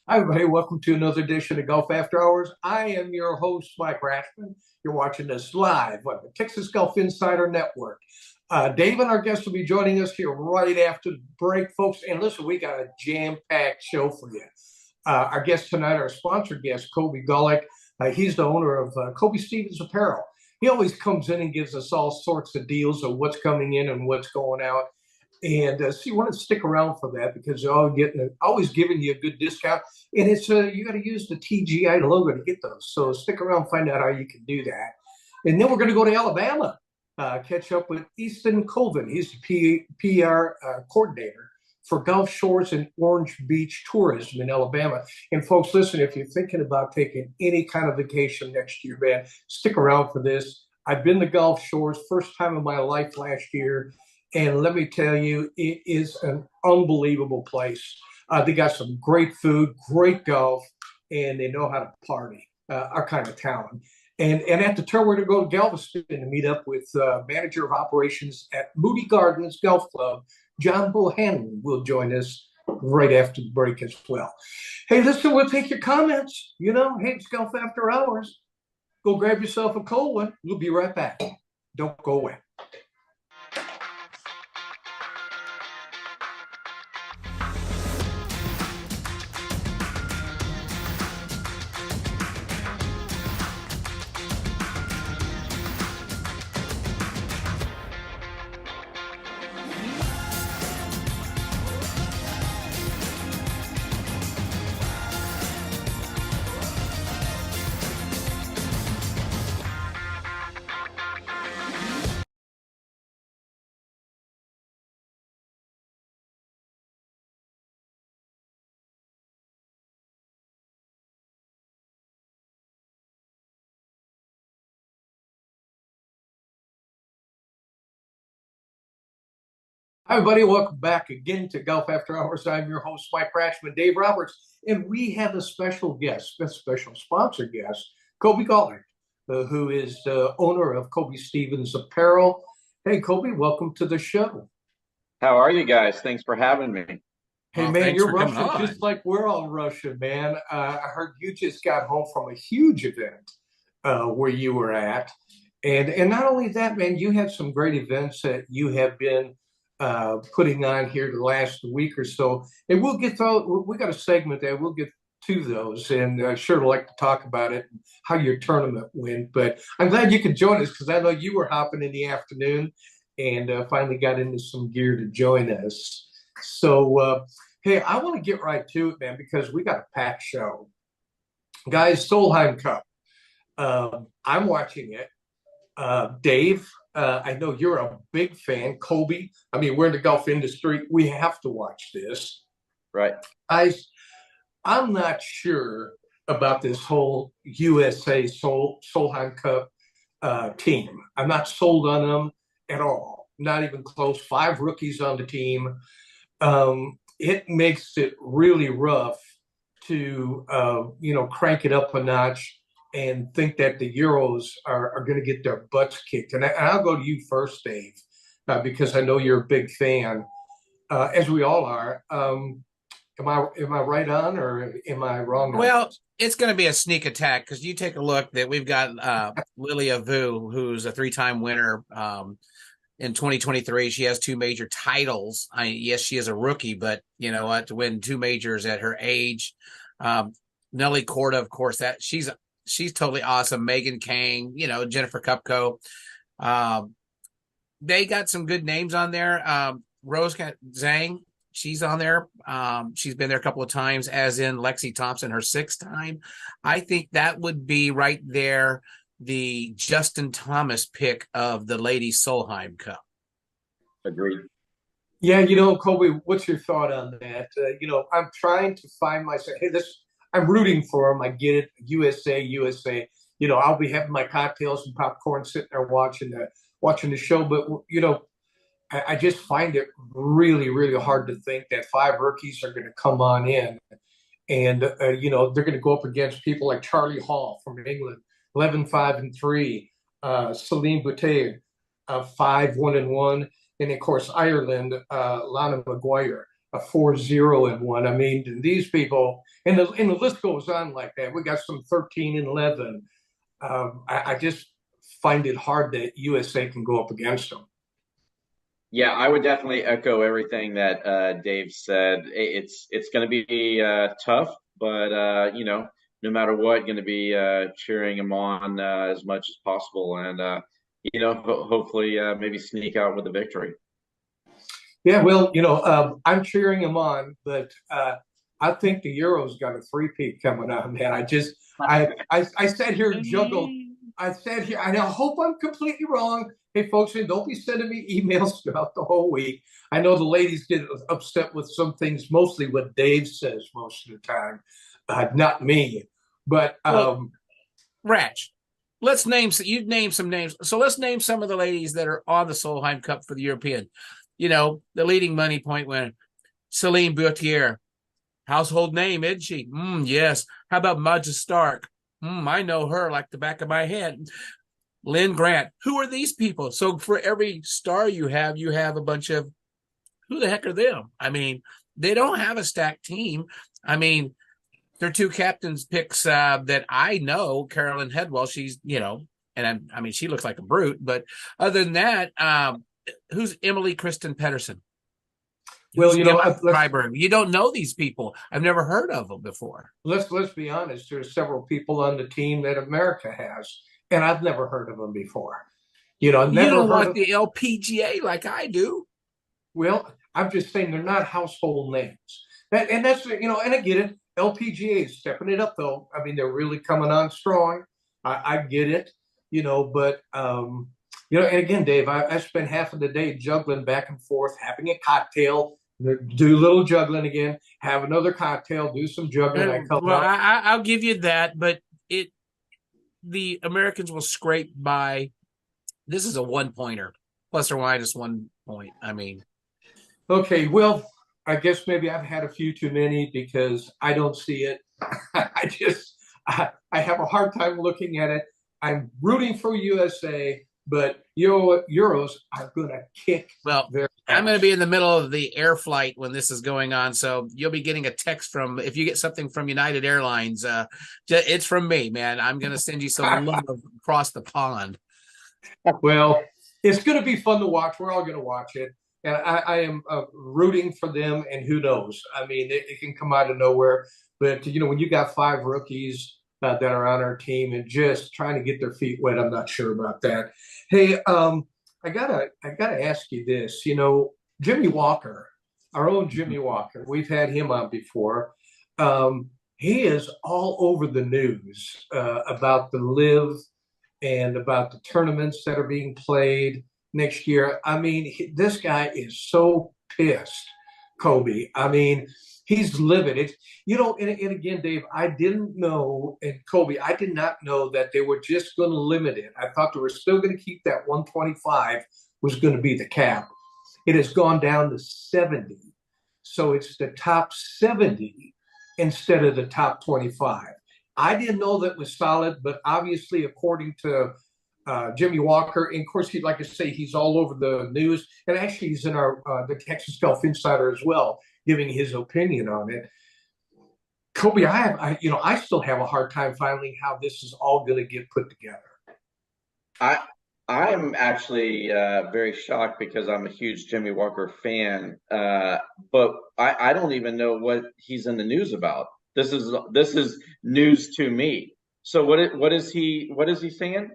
Hi, everybody. Welcome to another edition of Golf After Hours. I am your host, Mike Ratchman. You're watching this live on the Texas Golf Insider Network. Dave and our guests will be joining us here right after the break, folks. And listen, we got a jam-packed show for you. Our guest tonight, our sponsored guest, Kobe Gullick. He's the owner of Kobe Stevens Apparel. He always comes in and gives us all sorts of deals of what's coming in and what's going out. And so you want to stick around for that because they're always giving you a good discount. And it's you got to use the TGI logo to get those. So stick around, find out how you can do that. And then we're going to go to Alabama, catch up with Easton Colvin. He's the PR coordinator for Gulf Shores and Orange Beach tourism in Alabama. And folks, listen, if you're thinking about taking any kind of vacation next year, man, stick around for this. I've been to Gulf Shores, first time in my life last year. And let me tell you, it is an unbelievable place. They got some great food, great golf, and they know how to party, our kind of town. And at the turn, we're going to go to Galveston to meet up with manager of operations at Moody Gardens Golf Club, John Bohannon, will join us right after the break as well. Hey, listen, we'll take your comments. You know, hey, it's Golf After Hours. Go grab yourself a cold one. We'll be right back. Don't go away. Hi, everybody. Welcome back again to Golf After Hours. I'm your host, Mike Ratchman, Dave Roberts, and we have a special guest, a special sponsor guest, Kobe Gullick, who is the owner of Kobe Stevens Apparel. Hey, Kobe, welcome to the show. How are you guys? Thanks for having me. Hey, Well, man, thanks you're for coming Russian on. just like we're all Russian, man. I heard you just got home from a huge event where you were at. And not only that, man, you have some great events that you have been putting on here the last week or so. And we'll get to, we got a segment there. We'll get to those and sure to like to talk about it, and how your tournament went. But I'm glad you could join us because I know you were hopping in the afternoon and finally got into some gear to join us. So, hey, I want to get right to it, man, because we got a packed show. Guys, Solheim Cup. I'm watching it. Dave, I know you're a big fan. Kobe, I mean, we're in the golf industry. We have to watch this. Right. I, I'm not sure about this whole USA Solheim Cup team. I'm not sold on them at all. Not even close. Five rookies on the team. It makes it really rough to crank it up a notch and think that the Euros are going to get their butts kicked. And I'll go to you first, Dave, because I know you're a big fan, as we all are. Am I right on or am I wrong on Well, this? it's going to be a sneak attack because you take a look that we've got Lilia Vu, who's a three-time winner in 2023. She has two major titles. Yes, she is a rookie, but you know what? To win two majors at her age. Nelly Korda, of course, that she's totally awesome. Megan Kang, Jennifer Kupko. They got some good names on there. Rose Zhang, she's on there. She's been there a couple of times, as in Lexi Thompson, her sixth time. I think that would be right there the Justin Thomas pick of the Ladies Solheim Cup. Agreed. Yeah, Kobe, what's your thought on that? I'm trying to find myself. Hey, I'm rooting for them. I get it. USA, USA. I'll be having my cocktails and popcorn, sitting there watching the show. But I just find it really, really hard to think that five rookies are going to come on in, and they're going to go up against people like Charlie Hall from England, 11-5-3, Celine Boutet, 5-1-1, and of course Ireland, Lana Maguire, a 4-0-1. I mean, these people, and the list goes on like that. We got some 13-11. I just find it hard that USA can go up against them. Yeah, I would definitely echo everything that Dave said. It's going to be tough, but no matter what, going to be cheering them on as much as possible, and hopefully maybe sneak out with a victory. Yeah, well, I'm cheering them on, but I think the Euros got a three-peat coming on, man. I sat here and juggled. I sat here, and I hope I'm completely wrong. Hey, folks, don't be sending me emails throughout the whole week. I know the ladies get upset with some things, mostly what Dave says most of the time, not me. But Ratch, let's name you've named some names. So let's name some of the ladies that are on the Solheim Cup for the European. The leading money point winner, Celine Boutier. Household name, isn't she? Yes. How about Maja Stark? I know her like the back of my head. Lynn Grant. Who are these people? So for every star you have a bunch of, who the heck are them? I mean, they don't have a stacked team. I mean, their two captains picks that I know, Carolyn Headwell, she's, and I mean, she looks like a brute, but other than that, who's Emily Kristen Pedersen? Well, you don't know these people. I've never heard of them before. Let's be honest. There's several people on the team that America has, and I've never heard of them before. You don't want the LPGA like I do. Well, I'm just saying they're not household names. And that's, and I get it. LPGA is stepping it up, though. I mean, they're really coming on strong. I get it, but, and again, Dave, I spent half of the day juggling back and forth, having a cocktail, do a little juggling again, have another cocktail, do some juggling. I'll give you that, but the Americans will scrape by. This is a 1-pointer, plus or minus 1 point. I mean, okay, well, I guess maybe I've had a few too many because I don't see it. I have a hard time looking at it. I'm rooting for USA, but Euros are going to kick. Well, I'm going to be in the middle of the air flight when this is going on, so you'll be getting a text if you get something from United Airlines, it's from me, man. I'm going to send you some love across the pond. Well, it's going to be fun to watch. We're all going to watch it. And I am rooting for them, and who knows? I mean, it can come out of nowhere. But, when you got 5 rookies that are on our team and just trying to get their feet wet, I'm not sure about that. Hey, I gotta ask you this. Jimmy Walker, our own Jimmy Walker, we've had him on before. He is all over the news about the LIV and about the tournaments that are being played next year. I mean, this guy is so pissed, Kobe. I mean, he's livid. It's, and again, Dave, I didn't know, and Kobe, I did not know that they were just going to limit it. I thought they were still going to keep that 125 was going to be the cap. It has gone down to 70. So it's the top 70 instead of the top 25. I didn't know that was solid, but obviously, according to Jimmy Walker, and of course, like I say, he's all over the news, and actually, he's in the Texas Golf Insider as well, giving his opinion on it. Kobe, I still have a hard time finding how this is all going to get put together. I'm actually very shocked because I'm a huge Jimmy Walker fan, but I don't even know what he's in the news about. This is news to me. So what is he saying?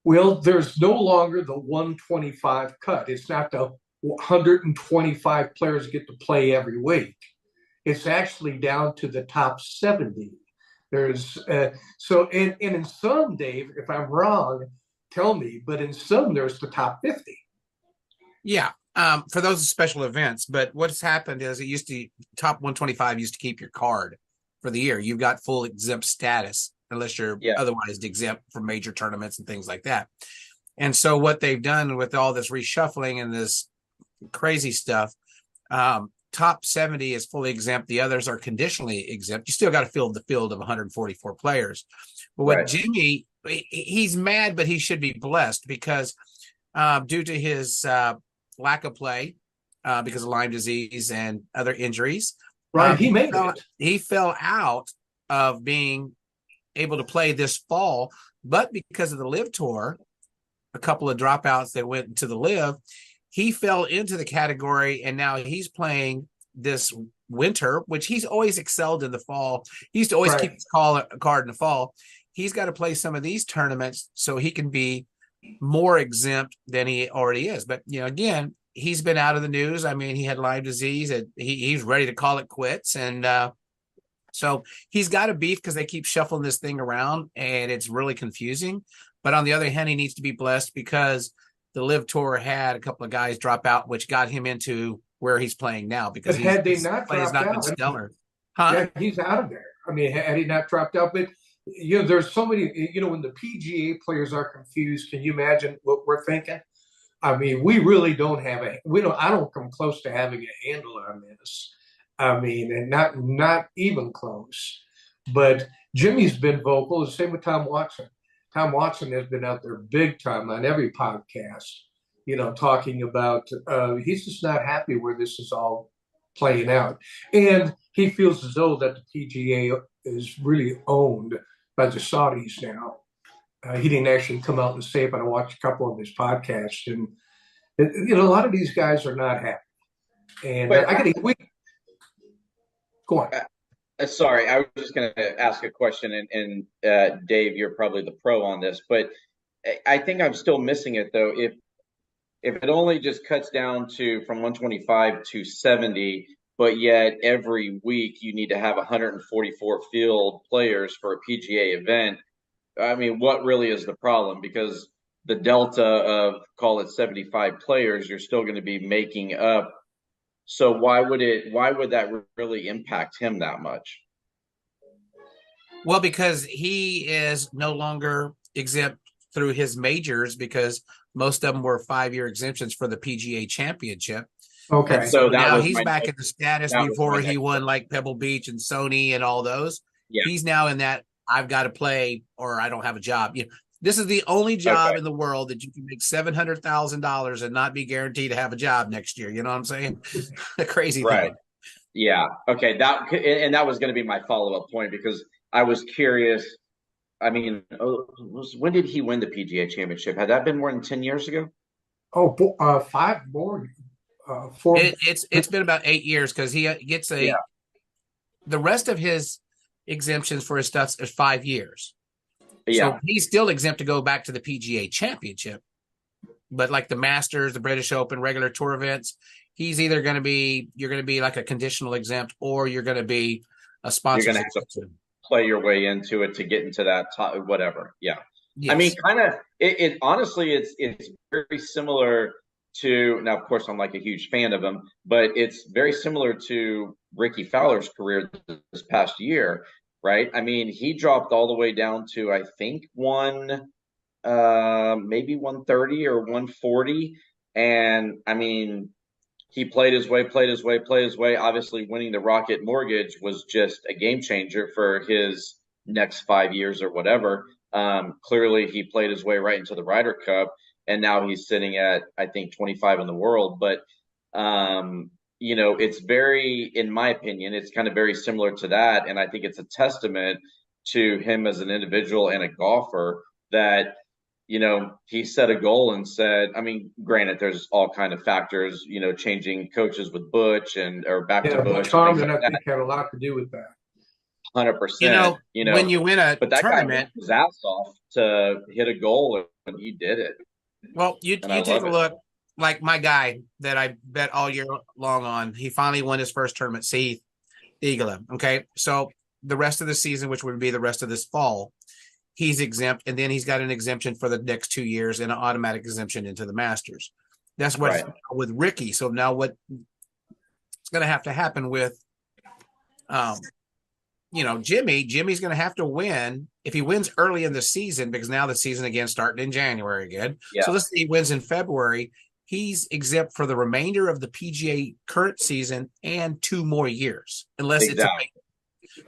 Well, there's no longer the 125 cut. It's not the 125 players get to play every week. It's actually down to the top 70. There's and in some, Dave, if I'm wrong, tell me, but in some there's the top 50. Yeah, for those special events. But what's happened is top 125 used to keep your card for the year. You've got full exempt status unless you're otherwise exempt from major tournaments and things like that. And so what they've done with all this reshuffling and this crazy stuff, top 70 is fully exempt. The others are conditionally exempt. You still got to fill the field of 144 players. But with Jimmy, he's mad, but he should be blessed because due to his lack of play, because of Lyme disease and other injuries. Right, he made it. He fell out of being able to play this fall, but because of the Live Tour, a couple of dropouts that went into the Live, he fell into the category, and now he's playing this winter, which he's always excelled in the fall. He used to always keep his card in the fall. He's got to play some of these tournaments so he can be more exempt than he already is. But, again, he's been out of the news. I mean, he had Lyme disease, and he's ready to call it quits. And so he's got a beef because they keep shuffling this thing around, and it's really confusing. But on the other hand, he needs to be blessed because the Live Tour had a couple of guys drop out, which got him into where he's playing now, because had they not play has not been stellar. Yeah, he's out of there. I mean, had he not dropped out, but there's so many. When the PGA players are confused, can you imagine what we're thinking? I mean, we really don't have I don't come close to having a handle on this. I mean, and not even close. But Jimmy's been vocal. The same with Tom Watson. Tom Watson has been out there big time on every podcast, talking about he's just not happy where this is all playing out. And he feels as though that the PGA is really owned by the Saudis now. He didn't actually come out and say it, but I watched a couple of his podcasts. And, a lot of these guys are not happy. And go on. Sorry, I was just going to ask a question, and Dave, you're probably the pro on this, but I think I'm still missing it though. If it only just cuts down to from 125 to 70, but yet every week you need to have 144 field players for a PGA event, I mean, what really is the problem? Because the delta of, call it 75 players, you're still going to be making up. So why would that really impact him that much? Well, because he is no longer exempt through his majors, because most of them were 5-year exemptions for the PGA Championship. Okay. And so now he's back in the status before he won like Pebble Beach and Sony and all those. Yeah. He's now in that I've got to play or I don't have a job. This is the only job in the world that you can make $700,000 and not be guaranteed to have a job next year. You know what I'm saying? The crazy thing. Yeah. Okay. That was going to be my follow-up point, because I was curious. I mean, when did he win the PGA Championship? Had that been more than 10 years ago? 5 more. 4. It's been about 8 years, because he gets the rest of his exemptions for his stuff is 5 years. Yeah. So he's still exempt to go back to the PGA Championship. But like the Masters, the British Open, regular tour events, he's either you're going to be like a conditional exempt, or you're going to be a sponsor. You're going to have to play your way into it to get into that top, whatever. Yeah. Yes. I mean, kind of, it honestly, it's very similar to, now, of course, I'm like a huge fan of him, but it's very similar to Ricky Fowler's career this past year. Right. I mean, he dropped all the way down to, I think, maybe 130 or 140. And I mean, he played his way. Obviously, winning the Rocket Mortgage was just a game changer for his next 5 years or whatever. Clearly, he played his way right into the Ryder Cup, and now he's sitting at, I think, 25 in the world. But it's very, in my opinion, it's kind of very similar to that. And I think it's a testament to him as an individual and a golfer that, he set a goal and said, I mean, granted, there's all kind of factors, changing coaches with Butch or back to Butch. Tom, and I think had a lot to do with that. 100%. When you win a tournament, his ass off to hit a goal, and he did it. Well, you take a look. Like my guy that I bet all year long on, he finally won his first tournament, Sahith Theegala. Okay. So the rest of the season, which would be the rest of this fall, he's exempt. And then he's got an exemption for the next 2 years and an automatic exemption into the Masters. That's what's with Ricky. So now what's going to have to happen with, Jimmy's going to have to win. If he wins early in the season, because now the season again starting in January again. Yeah. So let's say he wins in February. He's exempt for the remainder of the PGA current season and 2 more years, unless it's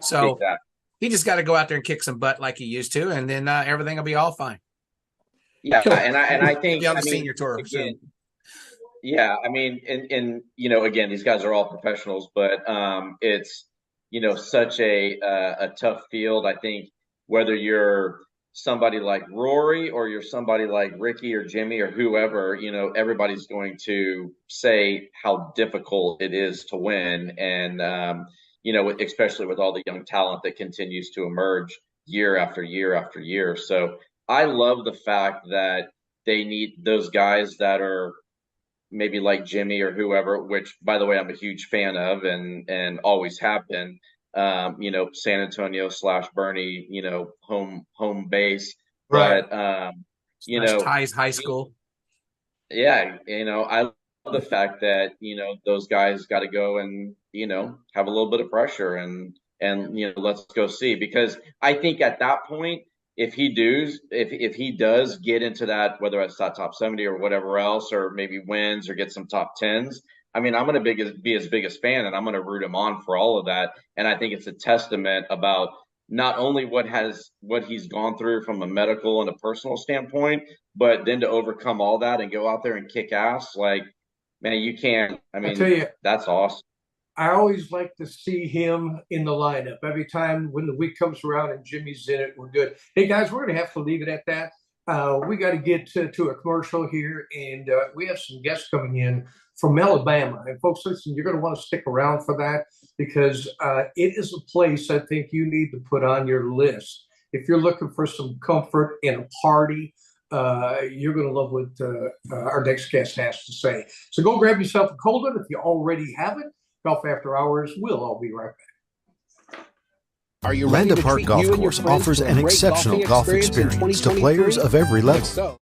so. He just got to go out there and kick some butt like he used to, and then everything will be all fine. Yeah, and I think on the senior tour. Again, Yeah, I mean, and again, these guys are all professionals, but it's such a tough field. I think whether you're somebody like Rory or you're somebody like Ricky or Jimmy or whoever, everybody's going to say how difficult it is to win, and especially with all the young talent that continues to emerge year after year after year. So I love the fact that they need those guys that are maybe like Jimmy or whoever, which by the way, I'm a huge fan of and always have been. San Antonio / Bernie, home base. Right. But Slash Ties High School. yeah, I love the fact that, those guys got to go and, have a little bit of pressure and let's go see, because I think at that point, if he does get into that, whether it's that top 70 or whatever else, or maybe wins or gets some top tens, I mean, I'm going to be his biggest fan, and I'm going to root him on for all of that. And I think it's a testament about not only what he's gone through from a medical and a personal standpoint, but then to overcome all that and go out there and kick ass, like, man, you can't. I mean, tell you, that's awesome. I always like to see him in the lineup. Every time when the week comes around and Jimmy's in it, we're good. Hey, guys, we're going to have to leave it at that. We got to get to a commercial here, and we have some guests coming in from Alabama. And folks, listen, you're going to want to stick around for that, because it is a place I think you need to put on your list. If you're looking for some comfort in a party, you're going to love what our next guest has to say. So go grab yourself a cold one if you already have it. Golf After Hours, we'll all be right back. Landa Park Golf Course offers an exceptional golf experience to players of every level.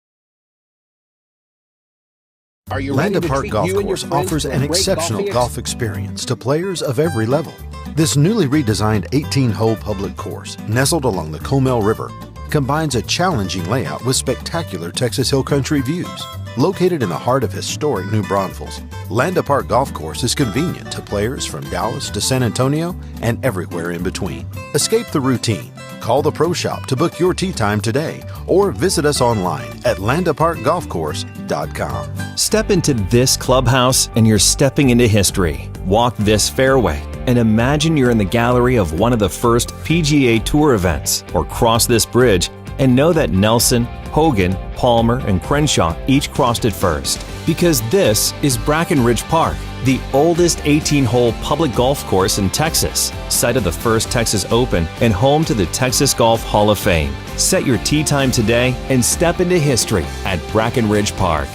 Landa Park Golf Course offers an exceptional golf experience to players of every level. This newly redesigned 18-hole public course, nestled along the Comal River, combines a challenging layout with spectacular Texas Hill Country views. Located in the heart of historic New Braunfels, Landa Park Golf Course is convenient to players from Dallas to San Antonio and everywhere in between. Escape the routine. Call the Pro Shop to book your tee time today, or visit us online at landaparkgolfcourse.com. Step into this clubhouse and you're stepping into history. Walk this fairway and imagine you're in the gallery of one of the first PGA Tour events, or cross this bridge and know that Nelson, Hogan, Palmer, and Crenshaw each crossed it first. Because this is Brackenridge Park, the oldest 18-hole public golf course in Texas, site of the first Texas Open and home to the Texas Golf Hall of Fame. Set your tee time today and step into history at Brackenridge Park.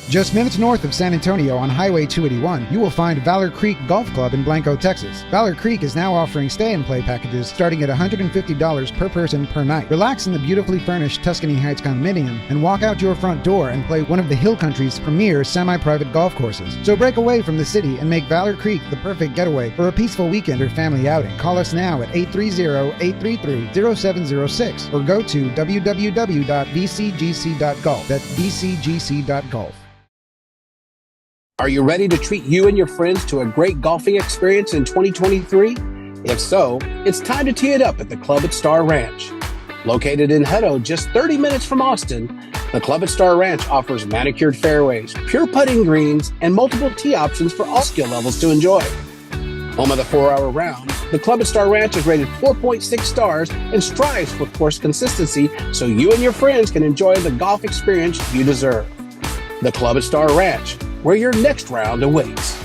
Just minutes north of San Antonio on Highway 281, you will find Valor Creek Golf Club in Blanco, Texas. Valor Creek is now offering stay-and-play packages starting at $150 per person per night. Relax in the beautifully furnished Tuscany Heights condominium and walk out your front door and play one of the Hill Country's premier semi-private golf courses. So break away from the city and make Valor Creek the perfect getaway for a peaceful weekend or family outing. Call us now at 830-833-0706 or go to www.bcgc.golf. That's bcgc.golf. Are you ready to treat you and your friends to a great golfing experience in 2023? If so, it's time to tee it up at the Club at Star Ranch. Located in Hutto, just 30 minutes from Austin, the Club at Star Ranch offers manicured fairways, pure putting greens, and multiple tee options for all skill levels to enjoy. Home of the 4-hour round, the Club at Star Ranch is rated 4.6 stars and strives for course consistency so you and your friends can enjoy the golf experience you deserve. The Club at Star Ranch, where your next round awaits.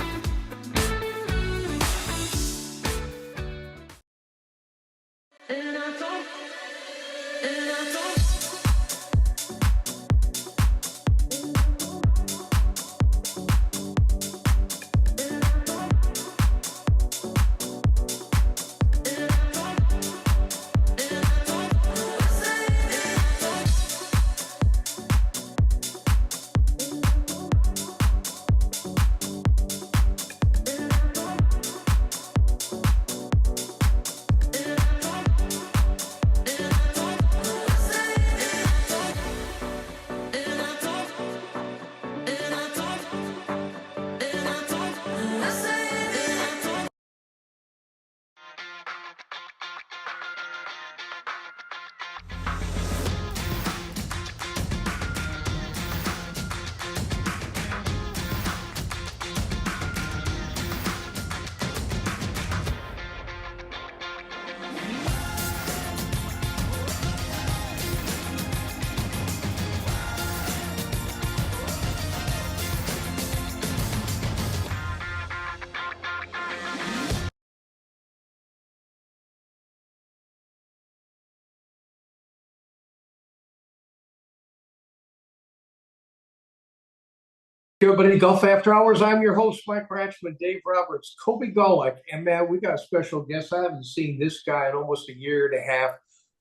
Everybody, Golf After Hours. I'm your host, Mike Ratchman, Dave Roberts, Kobe Golick, and man, we got a special guest. I haven't seen this guy in almost a year and a half.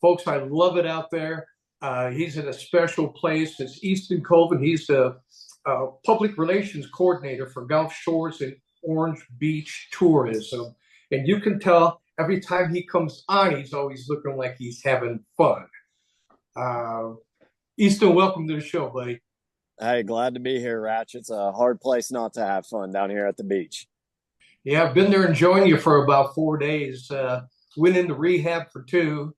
Folks, I love it out there. He's in a special place. It's Easton Cove, and he's the public relations coordinator for Gulf Shores and Orange Beach tourism. And you can tell every time he comes on, he's always looking like he's having fun. Easton, welcome to the show, buddy. Hey, glad to be here, Ratch. It's a hard place not to have fun down here at the beach. Yeah, I've been there enjoying you for about 4 days. Went into rehab for 2,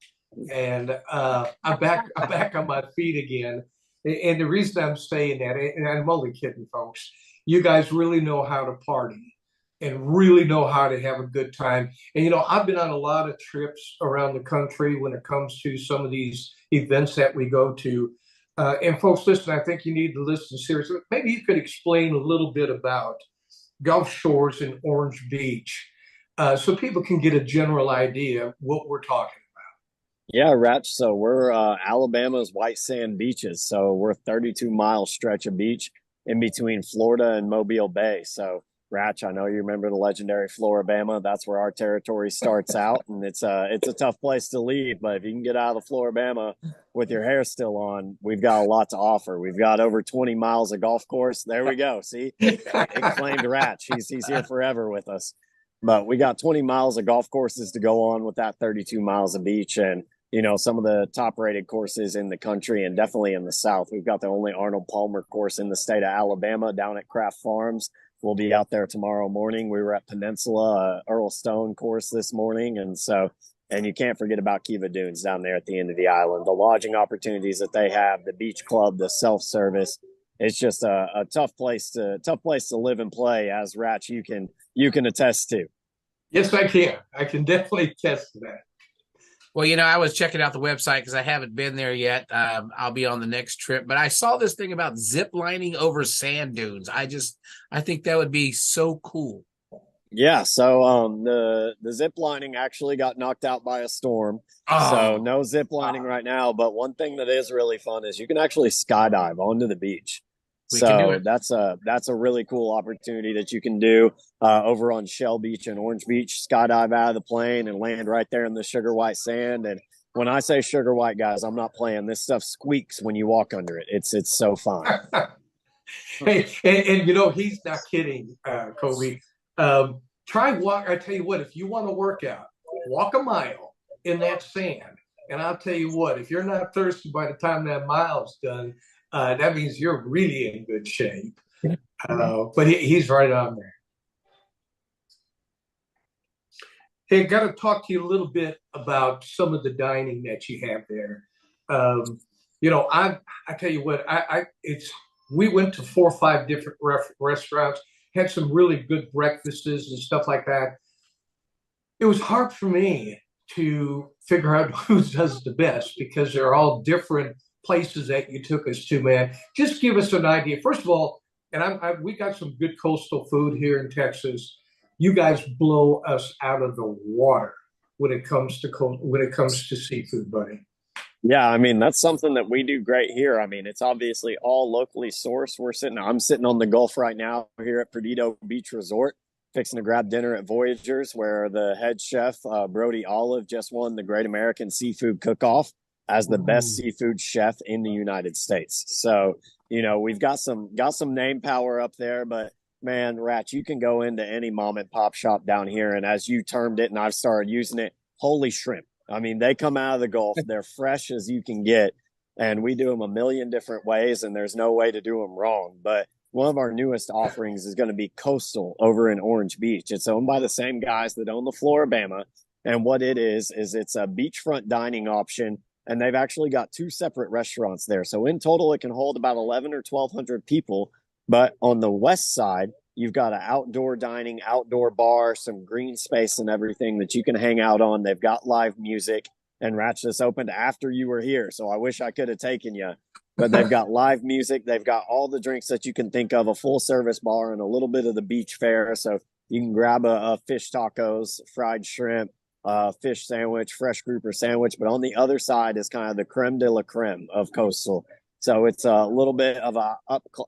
and I'm back on my feet again. And the reason I'm saying that, and I'm only kidding, folks, you guys really know how to party and really know how to have a good time. And, you know, I've been on a lot of trips around the country when it comes to some of these events that we go to. And folks, listen, I think you need to listen seriously. Maybe you could explain a little bit about Gulf Shores and Orange Beach so people can get a general idea of what we're talking about. Yeah, Ratch. So we're Alabama's white sand beaches. So we're a 32-mile stretch of beach in between Florida and Mobile Bay. So, Ratch, I know you remember the legendary Floribama. That's where our territory starts out, and it's a tough place to leave. But if you can get out of the Floribama with your hair still on, we've got a lot to offer. We've got over 20 miles of golf course. There we go. See, it claimed Ratch. He's here forever with us. But we got 20 miles of golf courses to go on with that 32 miles of beach, and you know, some of the top-rated courses in the country and definitely in the South. We've got the only Arnold Palmer course in the state of Alabama down at Kraft Farms. We'll be out there tomorrow morning. We were at Peninsula, Earl Stone course this morning. And you can't forget about Kiva Dunes down there at the end of the island. The lodging opportunities that they have, the beach club, the self-service. It's just a tough place to live and play, as Ratch, you can attest to. Yes, I can. I can definitely attest to that. Well, you know, I was checking out the website because I haven't been there yet. I'll be on the next trip, but I saw this thing about zip lining over sand dunes. I think that would be so cool. Yeah. So the zip lining actually got knocked out by a storm. So no zip lining right now. But one thing that is really fun is you can actually skydive onto the beach. So that's a really cool opportunity that you can do over on Shell Beach and Orange Beach. Skydive out of the plane and land right there in the sugar white sand. And when I say sugar white, guys, I'm not playing. This stuff squeaks when you walk under it. It's so fun. Hey, and you know, he's not kidding, Kobe. Try walk. I tell you what, if you want to work out, walk a mile in that sand. And I'll tell you what, if you're not thirsty by the time that mile's done, that means you're really in good shape. But he's right on there. Hey, got to talk to you a little bit about some of the dining that you have there. You know, I tell you what, we went to 4 or 5 different restaurants, had some really good breakfasts and stuff like that. It was hard for me to figure out who does the best because they're all different places that you took us to, man. Just give us an idea. First of all, and we got some good coastal food here in Texas. You guys blow us out of the water when it comes to seafood, buddy. Yeah, I mean, that's something that we do great here. I mean, it's obviously all locally sourced. I'm sitting on the Gulf right now here at Perdido Beach Resort, fixing to grab dinner at Voyagers, where the head chef, Brody Olive, just won the Great American Seafood Cook-Off as the best seafood chef in the United States. So, you know, we've got some name power up there, but man, Ratch, you can go into any mom and pop shop down here. And as you termed it, and I've started using it, holy shrimp. I mean, they come out of the Gulf, they're fresh as you can get. And we do them a million different ways, and there's no way to do them wrong. But one of our newest offerings is going to be Coastal over in Orange Beach. It's owned by the same guys that own the Floribama. And what it is it's a beachfront dining option. And they've actually got 2 separate restaurants there. So in total, it can hold about 11 or 1,200 people. But on the west side, you've got an outdoor dining, outdoor bar, some green space and everything that you can hang out on. They've got live music. And Ratch, this opened after you were here. So I wish I could have taken you. But they've got live music. They've got all the drinks that you can think of, a full service bar and a little bit of the beach fare. So you can grab a fish tacos, fried shrimp, fish sandwich, fresh grouper sandwich. But on the other side is kind of the creme de la creme of Coastal. So it's a little bit of a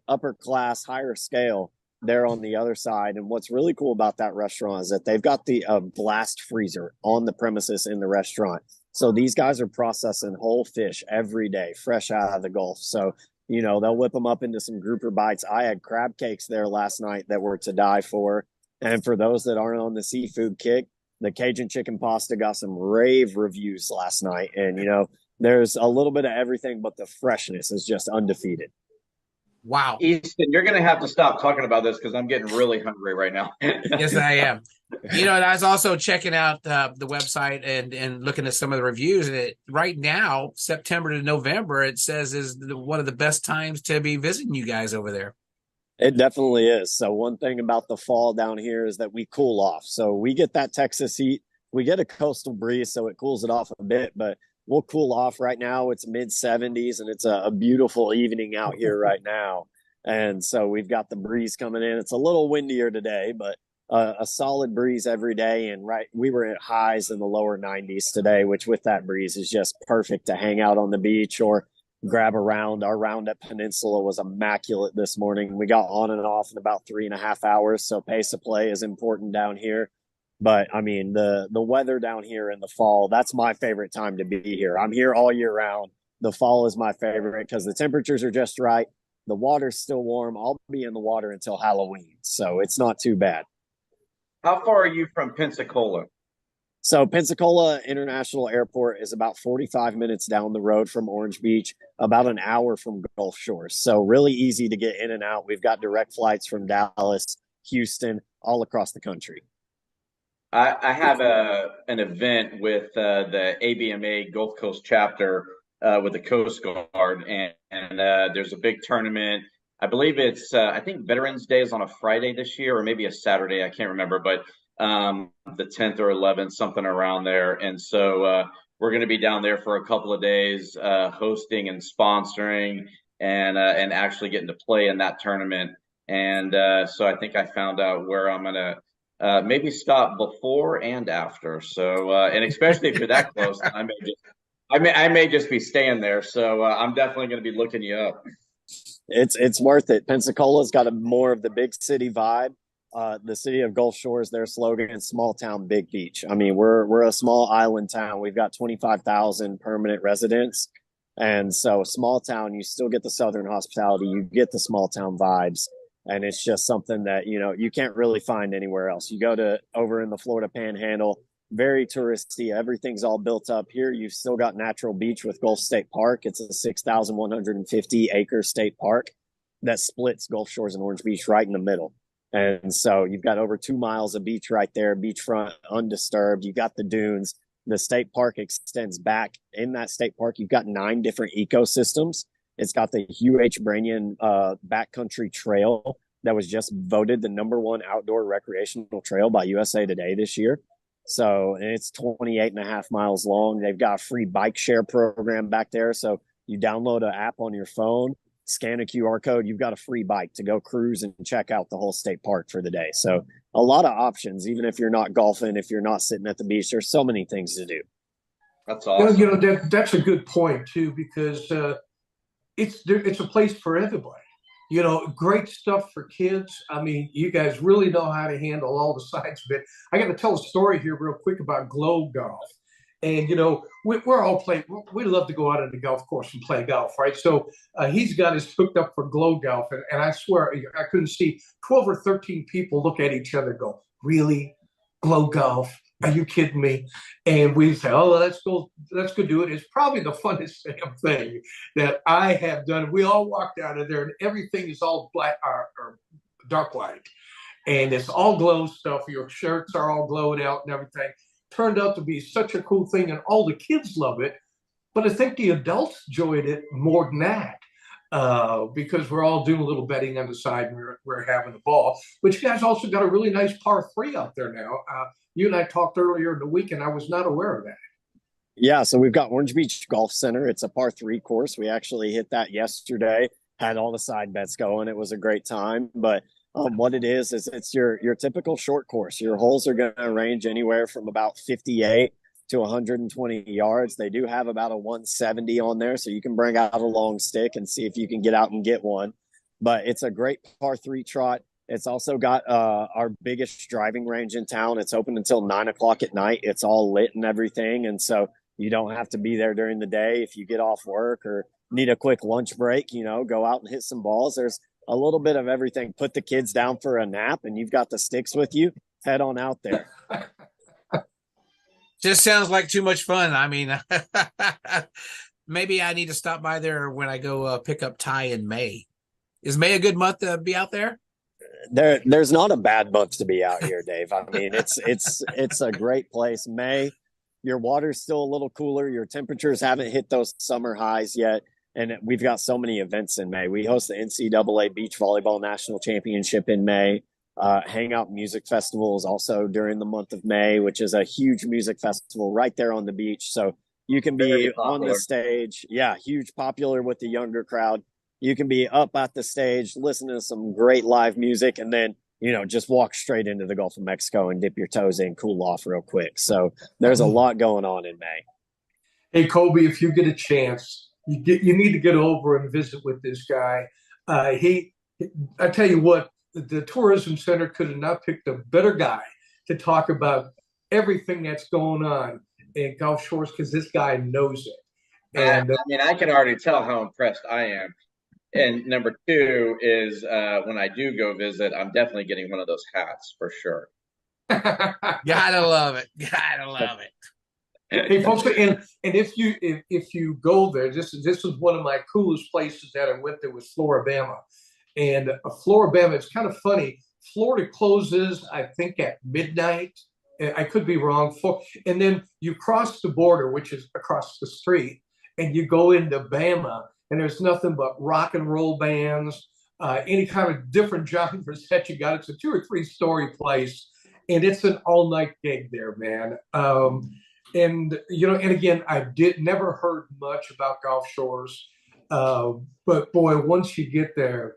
upper class, higher scale there on the other side. And what's really cool about that restaurant is that they've got the blast freezer on the premises in the restaurant. So these guys are processing whole fish every day, fresh out of the Gulf. So, you know, they'll whip them up into some grouper bites. I had crab cakes there last night that were to die for. And for those that aren't on the seafood kick, the Cajun chicken pasta got some rave reviews last night. And, you know, there's a little bit of everything, but the freshness is just undefeated. Wow. Easton, you're going to have to stop talking about this because I'm getting really hungry right now. Yes, I am. You know, and I was also checking out the website and looking at some of the reviews. And right now, September to November, it says is one of the best times to be visiting you guys over there. It definitely is. So one thing about the fall down here is that we cool off. So we get that Texas heat. We get a coastal breeze, so it cools it off a bit, but we'll cool off. Right now it's mid 70s and it's a beautiful evening out here right now. And so we've got the breeze coming in. It's a little windier today, but a solid breeze every day. And we were at highs in the lower 90s today, which with that breeze is just perfect to hang out on the beach or grab a round. Our round at Peninsula was immaculate this morning. We got on and off in about 3.5 hours. So pace of play is important down here. But I mean, the weather down here in the fall, that's my favorite time to be here. I'm here all year round. The fall is my favorite because the temperatures are just right. The water's still warm. I'll be in the water until Halloween. So it's not too bad. How far are you from Pensacola? So Pensacola International Airport is about 45 minutes down the road from Orange Beach, about an hour from Gulf Shores. So really easy to get in and out. We've got direct flights from Dallas, Houston, all across the country. I have an event with the ABMA Gulf Coast chapter with the Coast Guard, and there's a big tournament. I believe it's I think Veterans Day is on a Friday this year, or maybe a Saturday. I can't remember, but the 10th or 11th, something around there. And so we're going to be down there for a couple of days, hosting and sponsoring, and actually getting to play in that tournament. And so I think I found out where I'm going to maybe stop before and after. So and especially if you're that close, I may just be staying there. So I'm definitely going to be looking you up. It's worth it. Pensacola's got more of the big city vibe. The city of Gulf Shores, their slogan is small town, big beach. I mean, we're a small island town. We've got 25,000 permanent residents. And so small town, you still get the Southern hospitality, you get the small town vibes. And it's just something that, you know, you can't really find anywhere else. You go to over in the Florida Panhandle, very touristy. Everything's all built up here. You've still got natural beach with Gulf State Park. It's a 6,150 acre state park that splits Gulf Shores and Orange Beach right in the middle. And so you've got over 2 miles of beach right there, beachfront, undisturbed. You got the dunes. The state park extends back. In that state park, you've got 9 different ecosystems. It's got the Hugh H. Branyan Backcountry Trail that was just voted the #1 outdoor recreational trail by USA Today this year. So it's 28.5 miles long. They've got a free bike share program back there. So you download an app on your phone, scan a QR code, you've got a free bike to go cruise and check out the whole state park for the day. So a lot of options, even if you're not golfing, if you're not sitting at the beach, there's so many things to do. That's awesome. You know that's a good point too, because it's a place for everybody. You know, great stuff for kids. I mean, you guys really know how to handle all the sides of it. I got to tell a story here real quick about Globe Golf. And, you know, we're all playing. We love to go out on the golf course and play golf, right? So he's got us hooked up for Globe Golf. And I swear, I couldn't see 12 or 13 people look at each other and go, really? Globe Golf? Are you kidding me? And we say, oh, let's go do it. It's probably the funnest damn thing that I have done. We all walked out of there and everything is all black or dark light. And it's all glow stuff. Your shirts are all glowed out and everything. Turned out to be such a cool thing and all the kids love it. But I think the adults enjoyed it more than that. Because we're all doing a little betting on the side and we're having the ball. But you guys also got a really nice par 3 out there now. You and I talked earlier in the week, and I was not aware of that. Yeah, so we've got Orange Beach Golf Center. It's a par 3 course. We actually hit that yesterday, had all the side bets going. It was a great time. But what it is it's your typical short course. Your holes are going to range anywhere from about 58 to 120 yards. They do have about a 170 on there, so you can bring out a long stick and see if you can get out and get one. But it's a great par 3 trot. It's also got our biggest driving range in town. It's open until 9 o'clock at night. It's all lit and everything. And so you don't have to be there during the day. If you get off work or need a quick lunch break, go out and hit some balls. There's a little bit of everything. Put the kids down for a nap and you've got the sticks with you. Head on out there. Just sounds like too much fun. I mean, maybe I need to stop by there when I go pick up Ty in May. Is May a good month to be out there? There's not a bad month to be out here, Dave. I mean, it's a great place. May, your water's still a little cooler. Your temperatures haven't hit those summer highs yet. And we've got so many events in May. We host the NCAA Beach Volleyball National Championship in May. Hangout Music Festival is also during the month of May, which is a huge music festival right there on the beach. So you can be on the stage. Yeah, huge, popular with the younger crowd. You can be up at the stage, listening to some great live music, and then, just walk straight into the Gulf of Mexico and dip your toes in, cool off real quick. So there's a lot going on in May. Hey, Kobe, if you get a chance, you need to get over and visit with this guy. I tell you what, the Tourism Center could have not picked a better guy to talk about everything that's going on in Gulf Shores, because this guy knows it. And I mean, I can already tell how impressed I am. And number two is when I do go visit, I'm definitely getting one of those hats for sure. Gotta love it. Gotta love it. Hey, folks, and if you go there, this is one of my coolest places that I went. There was Floribama, and Floribama. It's kind of funny. Florida closes, I think, at midnight. I could be wrong. And then you cross the border, which is across the street, and you go into Bama, and there's nothing but rock and roll bands, any kind of different genres that you got. It's a 2 or 3 story place, and it's an all night gig there, man. And again, I never heard much about Gulf Shores, but boy, once you get there,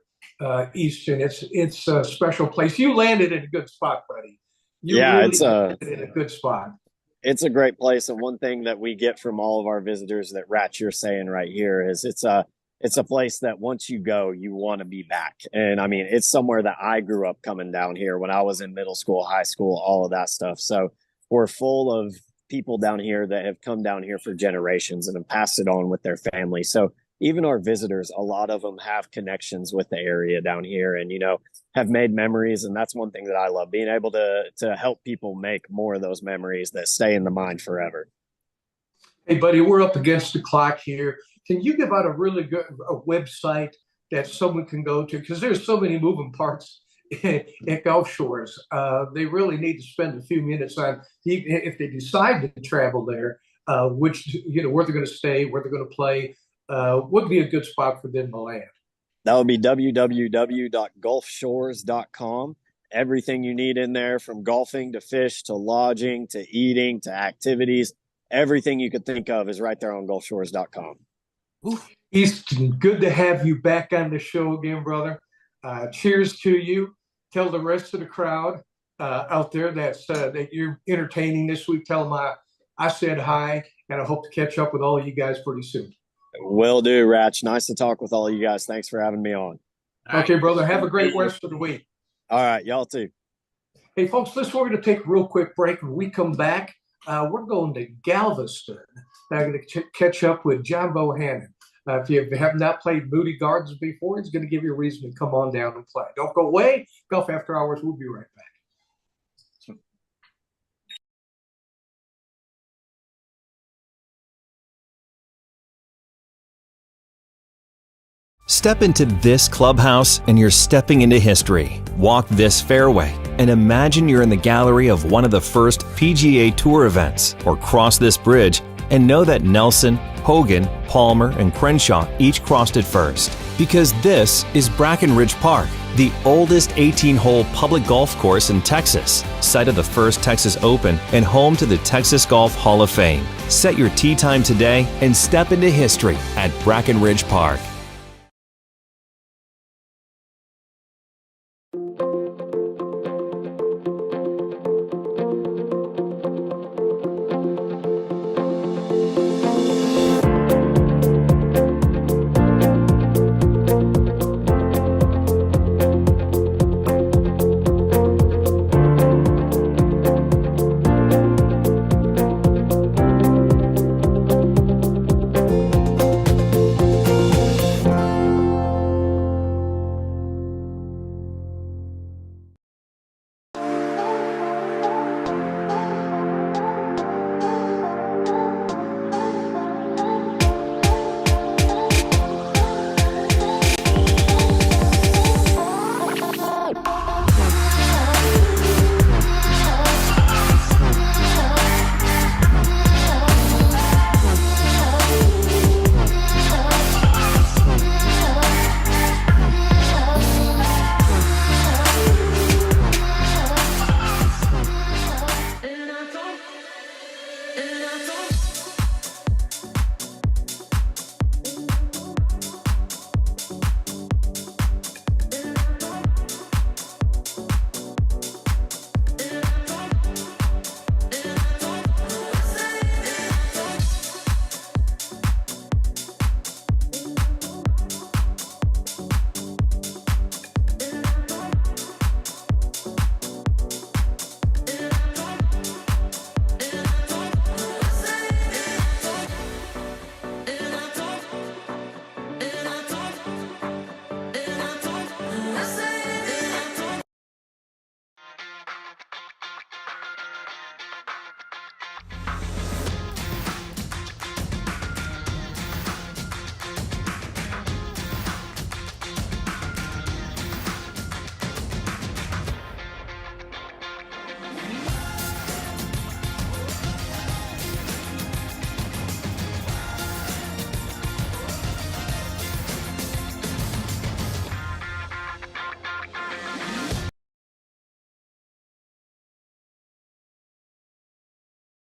Easton, it's a special place. You landed in a good spot, buddy. It's in a good spot. It's a great place, and one thing that we get from all of our visitors that Ratch, you're saying right here, is it's a place that once you go, you want to be back. And I mean, it's somewhere that I grew up coming down here when I was in middle school, high school, all of that stuff. So we're full of people down here that have come down here for generations and have passed it on with their family. So even our visitors, a lot of them have connections with the area down here and, have made memories. And that's one thing that I love, being able to help people make more of those memories that stay in the mind forever. Hey, buddy, we're up against the clock here. Can you give out a really good website that someone can go to? Because there's so many moving parts at Gulf Shores. They really need to spend a few minutes on, if they decide to travel there, where they're going to stay, where they're going to play. Would be a good spot for them to land. That would be www.gulfshores.com. Everything you need in there, from golfing to fish to lodging to eating to activities, everything you could think of is right there on gulfshores.com. Easton, good to have you back on the show again, brother. Cheers to you. Tell the rest of the crowd out there that you're entertaining this week. Tell them I said hi, and I hope to catch up with all of you guys pretty soon. Will do, Ratch. Nice to talk with all of you guys. Thanks for having me on. Okay, brother. Have a great rest of the week. All right. Y'all too. Hey, folks, we're going to take a real quick break. When we come back, we're going to Galveston. I'm going to catch up with John Bohannon. If you have not played Moody Gardens before, he's going to give you a reason to come on down and play. Don't go away. Golf After Hours. We'll be right back. Step into this clubhouse and you're stepping into history. Walk this fairway and imagine you're in the gallery of one of the first PGA Tour events, or cross this bridge and know that Nelson, Hogan, Palmer, and Crenshaw each crossed it first. Because this is Brackenridge Park, the oldest 18-hole public golf course in Texas, site of the first Texas Open and home to the Texas Golf Hall of Fame. Set your tee time today and step into history at Brackenridge Park.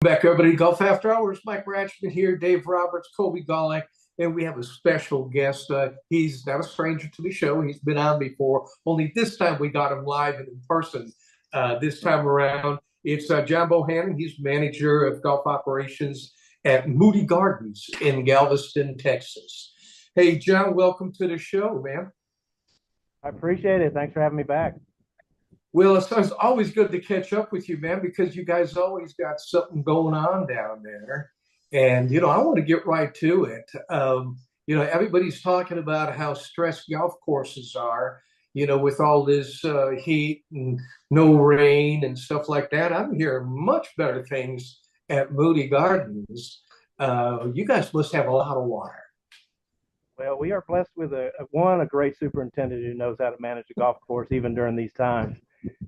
Back, everybody. Golf After Hours. Mike Ratchman here, Dave Roberts, Kobe Golick, and we have a special guest. He's not a stranger to the show. He's been on before, only this time we got him live and in person. This time around, it's John Bohannon. He's manager of golf operations at Moody Gardens in Galveston, Texas. Hey, John, welcome to the show, man. I appreciate it. Thanks for having me back. Well, it's always good to catch up with you, man, because you guys always got something going on down there. And, I want to get right to it. Everybody's talking about how stressed golf courses are, with all this heat and no rain and stuff like that. I'm hearing much better things at Moody Gardens. You guys must have a lot of water. Well, we are blessed with a great superintendent who knows how to manage a golf course even during these times.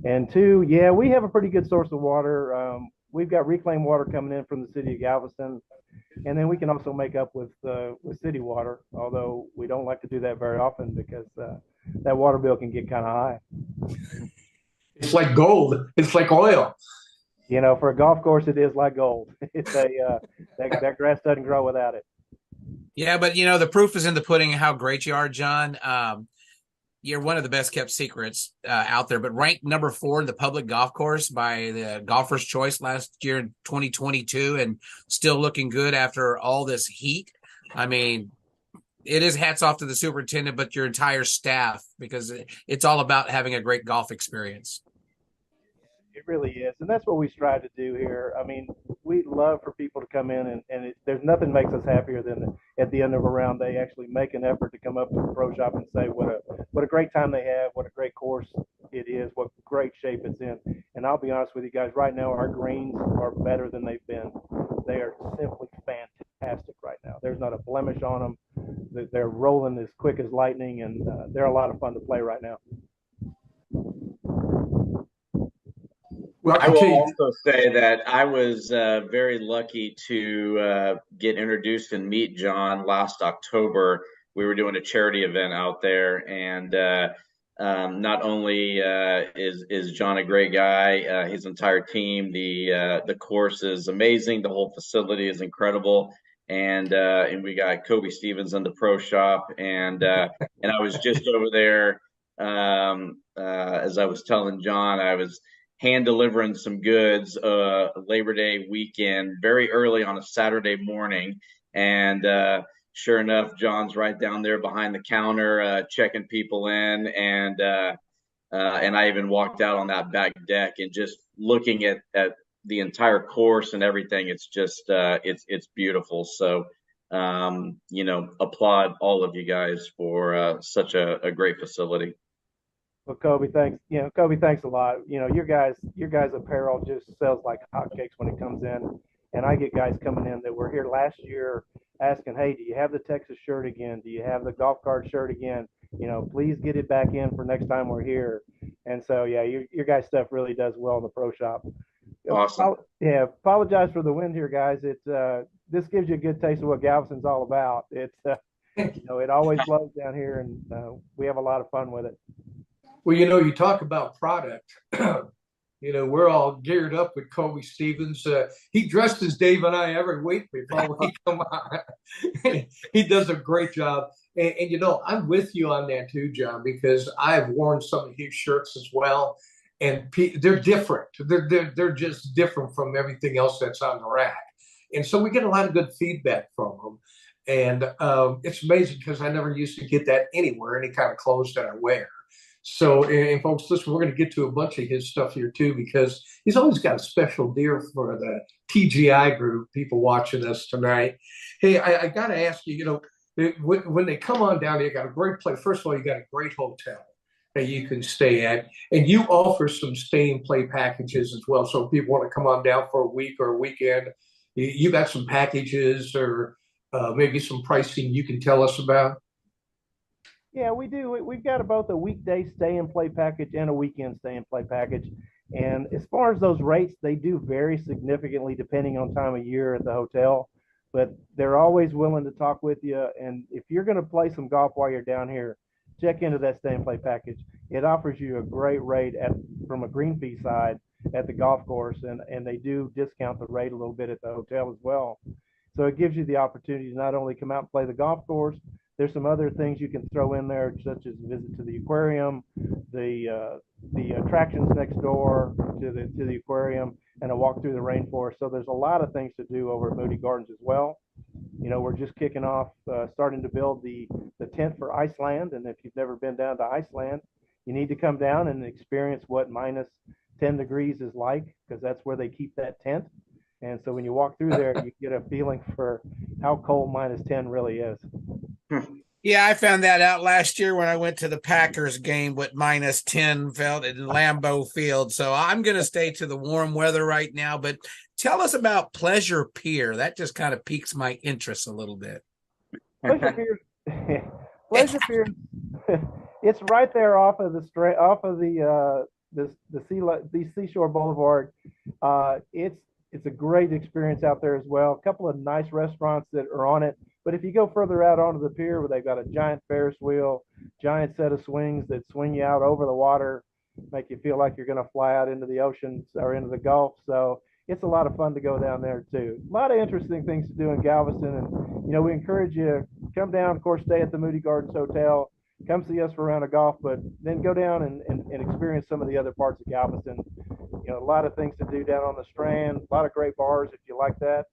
And two, yeah, we have a pretty good source of water. We've got reclaimed water coming in from the city of Galveston, and then we can also make up with city water, although we don't like to do that very often because that water bill can get kind of high. It's like gold. It's like oil. For a golf course, it is like gold. It's that grass doesn't grow without it. Yeah, but the proof is in the pudding how great you are, John. You're one of the best kept secrets out there, but ranked number 4 in the public golf course by the Golfer's Choice last year in 2022, and still looking good after all this heat. I mean, it is hats off to the superintendent, but your entire staff, because it's all about having a great golf experience. It really is, and that's what we strive to do here. I mean, we love for people to come in, and there's nothing makes us happier than at the end of a round they actually make an effort to come up to the pro shop and say what a great time they have, what a great course it is, what great shape it's in. And I'll be honest with you guys, right now our greens are better than they've been. They are simply fantastic right now. There's not a blemish on them. They're rolling as quick as lightning, and they're a lot of fun to play right now. Well, I will also say that I was very lucky to get introduced and meet John last October. We were doing a charity event out there, and not only is John a great guy, his entire team, the course is amazing, the whole facility is incredible, and we got Kobe Stevens in the pro shop, and I was just over there as I was telling John, I was hand delivering some goods Labor Day weekend, very early on a Saturday morning. And sure enough, John's right down there behind the counter checking people in. And I even walked out on that back deck and just looking at the entire course and everything. It's just it's beautiful. So, applaud all of you guys for such a great facility. Well, Kobe, thanks. Kobe, thanks a lot. Your guys' apparel just sells like hotcakes when it comes in. And I get guys coming in that were here last year asking, hey, do you have the Texas shirt again? Do you have the golf cart shirt again? Please get it back in for next time we're here. And so, yeah, your guys' stuff really does well in the pro shop. Awesome. Apologize for the wind here, guys. This gives you a good taste of what Galveston's all about. It's, it always blows down here, and we have a lot of fun with it. Well, you talk about product. We're all geared up with Kobe Stevens. He dresses Dave and I every week before we come on. He does a great job. And I'm with you on that too, John, because I've worn some of his shirts as well. And they're different. They're just different from everything else that's on the rack. And so we get a lot of good feedback from them. And it's amazing because I never used to get that anywhere, any kind of clothes that I wear. So, and folks, listen, we're going to get to a bunch of his stuff here too, because he's always got a special deal for the TGI group, people watching us tonight. Hey, I got to ask you, when they come on down, you got a great place. First of all, you got a great hotel that you can stay at, and you offer some stay and play packages as well. So if people want to come on down for a week or a weekend, you got some packages or maybe some pricing you can tell us about. Yeah, we do. We've got both a weekday stay and play package and a weekend stay and play package. And as far as those rates, they do vary significantly depending on time of year at the hotel. But they're always willing to talk with you. And if you're going to play some golf while you're down here, check into that stay and play package. It offers you a great rate from a green fee side. at the golf course, and they do discount the rate a little bit at the hotel as well. So it gives you the opportunity to not only come out and play the golf course, there's some other things you can throw in there, such as a visit to the aquarium, the attractions next door to the aquarium, and a walk through the rainforest. So there's a lot of things to do over at Moody Gardens as well. You know, we're just kicking off, starting to build the tent for Iceland. And if you've never been down to Iceland, you need to come down and experience what minus 10 degrees is like, because that's where they keep that tent. And so when you walk through there, you get a feeling for how cold minus 10 really is. Yeah, I found that out last year when I went to the Packers game, what minus 10 felt in Lambeau Field. So I'm going to stay to the warm weather right now. But tell us about Pleasure Pier. That just kind of piques my interest a little bit. Pleasure Pier, it's right there off of the Seashore Boulevard. It's a great experience out there as well. A couple of nice restaurants that are on it. But if you go further out onto the pier, where they've got a giant Ferris wheel, giant set of swings that swing you out over the water, make you feel like you're going to fly out into the ocean or into the Gulf. So it's a lot of fun to go down there too. A lot of interesting things to do in Galveston. And, you know, we encourage you to come down, of course, stay at the Moody Gardens Hotel, come see us for a round of golf, but then go down and experience some of the other parts of Galveston. You know, a lot of things to do down on the Strand, a lot of great bars if you like that,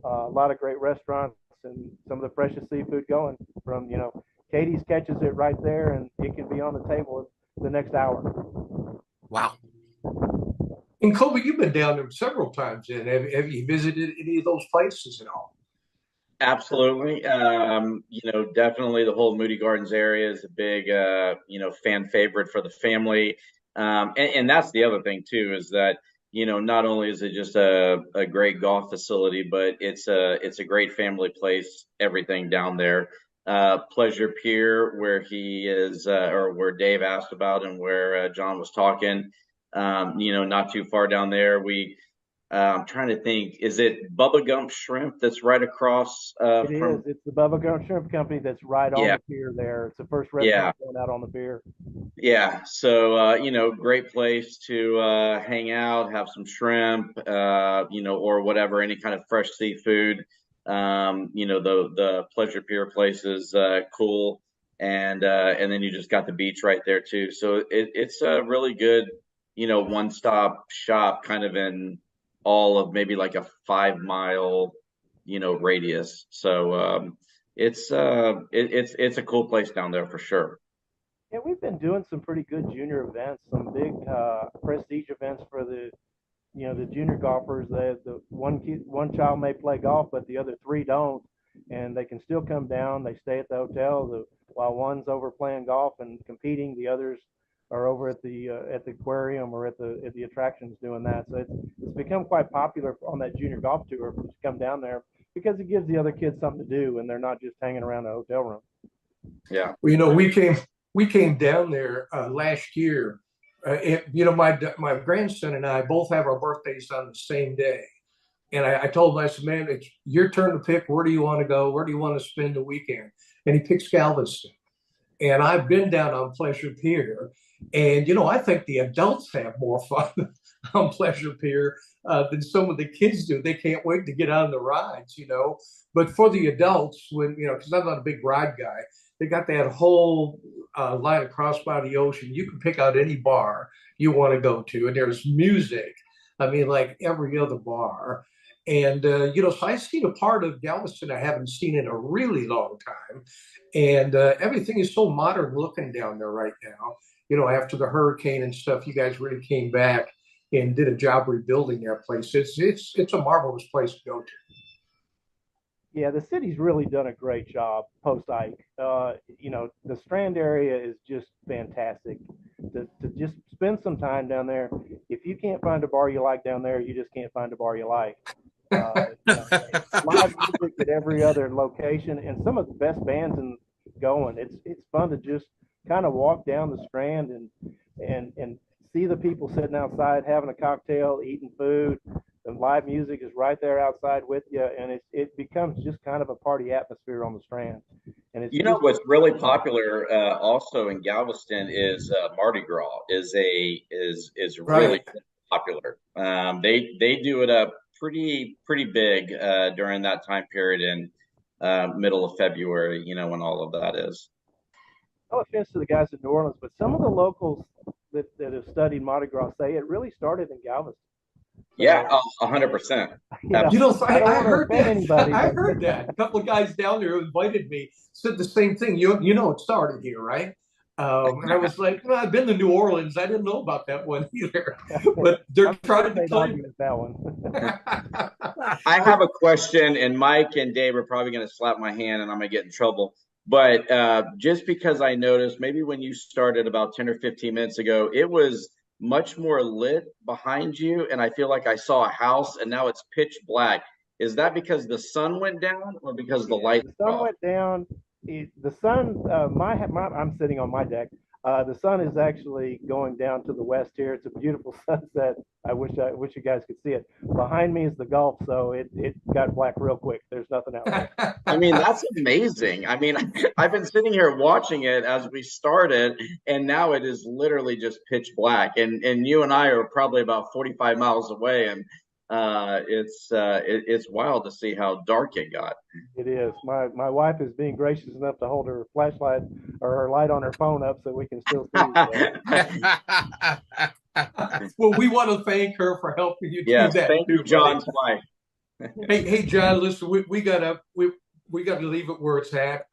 a lot of great restaurants, and some of the freshest seafood going from, you know, Katie's catches it right there, and it can be on the table the next hour. Wow. And Kobe, you've been down there several times. And have you visited any of those places at all? Absolutely. You know, definitely the whole Moody Gardens area is a big, you know, fan favorite for the family. And that's the other thing too, is that, you know, not only is it just a great golf facility, but it's a great family place, everything down there. Pleasure Pier, where he is, or where Dave asked about and where John was talking, you know, not too far down there. I'm trying to think, is it Bubba Gump Shrimp that's right across? It is. It's the Bubba Gump Shrimp Company that's right on the pier there. It's the first restaurant going out on the pier. Yeah. So, you know, great place to hang out, have some shrimp, you know, or whatever, any kind of fresh seafood. You know, the Pleasure Pier place is cool. And then you just got the beach right there too. So it's a really good, you know, one-stop shop kind of in all of maybe like a 5-mile, you know, radius. So it's a cool place down there for sure. Yeah, we've been doing some pretty good junior events, some big prestige events for the, you know, the junior golfers. The one child may play golf, but the other 3 don't, and they can still come down. They stay at the hotel while one's over playing golf and competing. The others are over at the aquarium or at the attractions doing that. So it's become quite popular on that junior golf tour to come down there, because it gives the other kids something to do and they're not just hanging around a hotel room. Yeah. Well, you know, we came down there last year. You know, my grandson and I both have our birthdays on the same day. And I told him, I said, man, it's your turn to pick. Where do you want to go? Where do you want to spend the weekend? And he picks Galveston. And I've been down on Pleasure Pier. And, you know, I think the adults have more fun on Pleasure Pier than some of the kids do. They can't wait to get on the rides, you know. But for the adults, when, you know, because I'm not a big ride guy, they got that whole line across by the ocean. You can pick out any bar you want to go to, and there's music. I mean, like every other bar. And, you know, so I've seen a part of Galveston I haven't seen in a really long time. And everything is so modern looking down there right now. You know, after the hurricane and stuff, you guys really came back and did a job rebuilding that place. It's a marvelous place to go to. Yeah, the city's really done a great job post Ike. You know, the Strand area is just fantastic. To just spend some time down there. If you can't find a bar you like down there, you just can't find a bar you like. You know, live music at every other location, and some of the best bands going. It's fun to just kind of walk down the Strand and see the people sitting outside having a cocktail, eating food. The live music is right there outside with you, and it becomes just kind of a party atmosphere on the Strand. And it's, you know, what's really popular also in Galveston is Mardi Gras is really Right. popular. They do it up pretty big during that time period in middle of February, when all of that is. No offense to the guys in New Orleans, but some of the locals that have studied Mardi Gras say it really started in Galveston. Yeah, 100%. I heard that. I heard that. A couple of guys down there who invited me said the same thing. It started here, right? And I was like, well, I've been to New Orleans. I didn't know about that one either. But they're trying to claim that one. I have a question, and Mike and Dave are probably going to slap my hand, and I'm going to get in trouble. But just because I noticed, maybe when you started about 10 or 15 minutes ago, it was much more lit behind you, and I feel like I saw a house, and now it's pitch black. Is that because the sun went down, or because the light? The sun went down. The sun, I'm sitting on my deck. The sun is actually going down to the west here. It's a beautiful sunset. I wish you guys could see it. Behind me is the Gulf, so it got black real quick. There's nothing out there. I mean, that's amazing. I mean, I've been sitting here watching it as we started, and now it is literally just pitch black. And you and I are probably about 45 miles away, and it's wild to see how dark it got. It is. My wife is being gracious enough to hold her flashlight or her light on her phone up so we can still see. Well, we want to thank her for helping you do that. Thank you, John's wife. Hey, John, listen, we gotta leave it where it's at.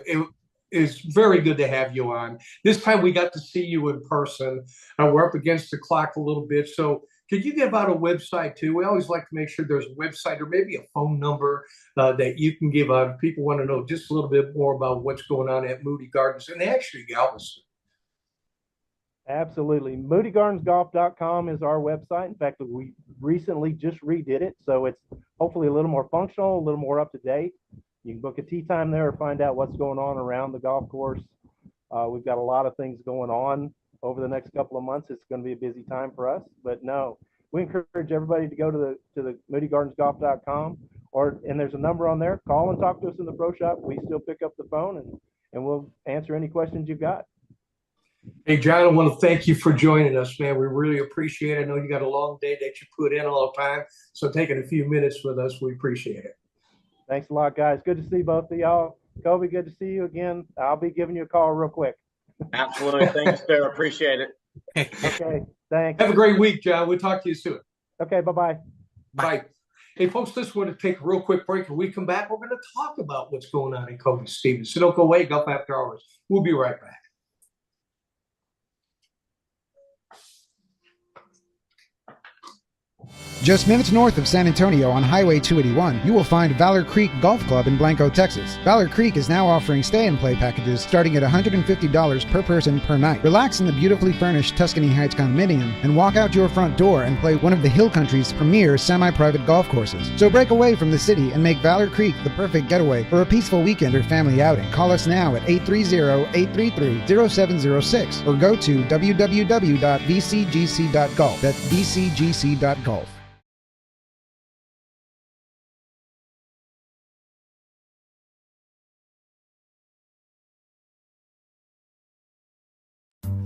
It is very good to have you on. This time we got to see you in person. We're up against the clock a little bit, so could you give out a website too? We always like to make sure there's a website or maybe a phone number that you can give out if people want to know just a little bit more about what's going on at Moody Gardens and actually Galveston. Absolutely. MoodyGardensGolf.com is our website. In fact, we recently just redid it, so it's hopefully a little more functional, a little more up to date. You can book a tee time there or find out what's going on around the golf course. We've got a lot of things going on over the next couple of months. It's going to be a busy time for us, but no, we encourage everybody to go to the MoodyGardensGolf.com, and there's a number on there. Call and talk to us in the pro shop. We still pick up the phone and we'll answer any questions you've got. Hey, John, I want to thank you for joining us, man. We really appreciate it. I know you got a long day that you put in all the time, so taking a few minutes with us, we appreciate it. Thanks a lot, guys. Good to see both of y'all. Kobe, good to see you again. I'll be giving you a call real quick. Absolutely. Thanks, sir. Appreciate it. Okay, thanks. Have a great week, John. We'll talk to you soon. Okay, bye-bye. Bye. Hey, folks, just want to take a real quick break. When we come back, we're going to talk about what's going on in Kobe Stevens. So don't go away. Golf After Hours. We'll be right back. Just minutes north of San Antonio on Highway 281, you will find Valor Creek Golf Club in Blanco, Texas. Valor Creek is now offering stay-and-play packages starting at $150 per person per night. Relax in the beautifully furnished Tuscany Heights condominium and walk out your front door and play one of the Hill Country's premier semi-private golf courses. So break away from the city and make Valor Creek the perfect getaway for a peaceful weekend or family outing. Call us now at 830-833-0706 or go to www.vcgc.golf. That's vcgc.golf.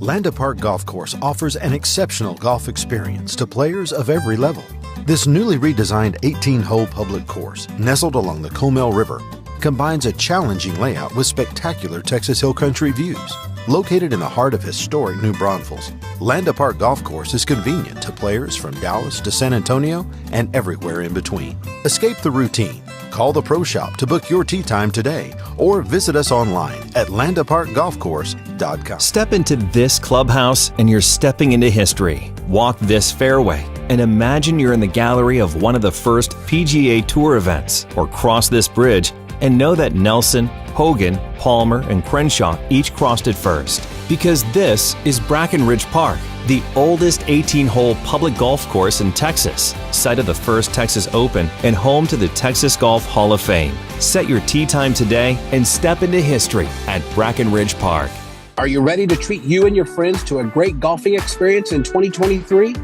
Landa Park Golf Course offers an exceptional golf experience to players of every level. This newly redesigned 18-hole public course, nestled along the Comal River, combines a challenging layout with spectacular Texas Hill Country views. Located in the heart of historic New Braunfels, Landa Park Golf Course is convenient to players from Dallas to San Antonio and everywhere in between. Escape the routine. Call the Pro Shop to book your tee time today or visit us online at landaparkgolfcourse.com. Step into this clubhouse and you're stepping into history. Walk this fairway and imagine you're in the gallery of one of the first PGA Tour events, or cross this bridge and know that Nelson, Hogan, Palmer, and Crenshaw each crossed it first. Because this is Brackenridge Park, the oldest 18-hole public golf course in Texas, site of the first Texas Open and home to the Texas Golf Hall of Fame. Set your tee time today and step into history at Brackenridge Park. Are you ready to treat you and your friends to a great golfing experience in 2023?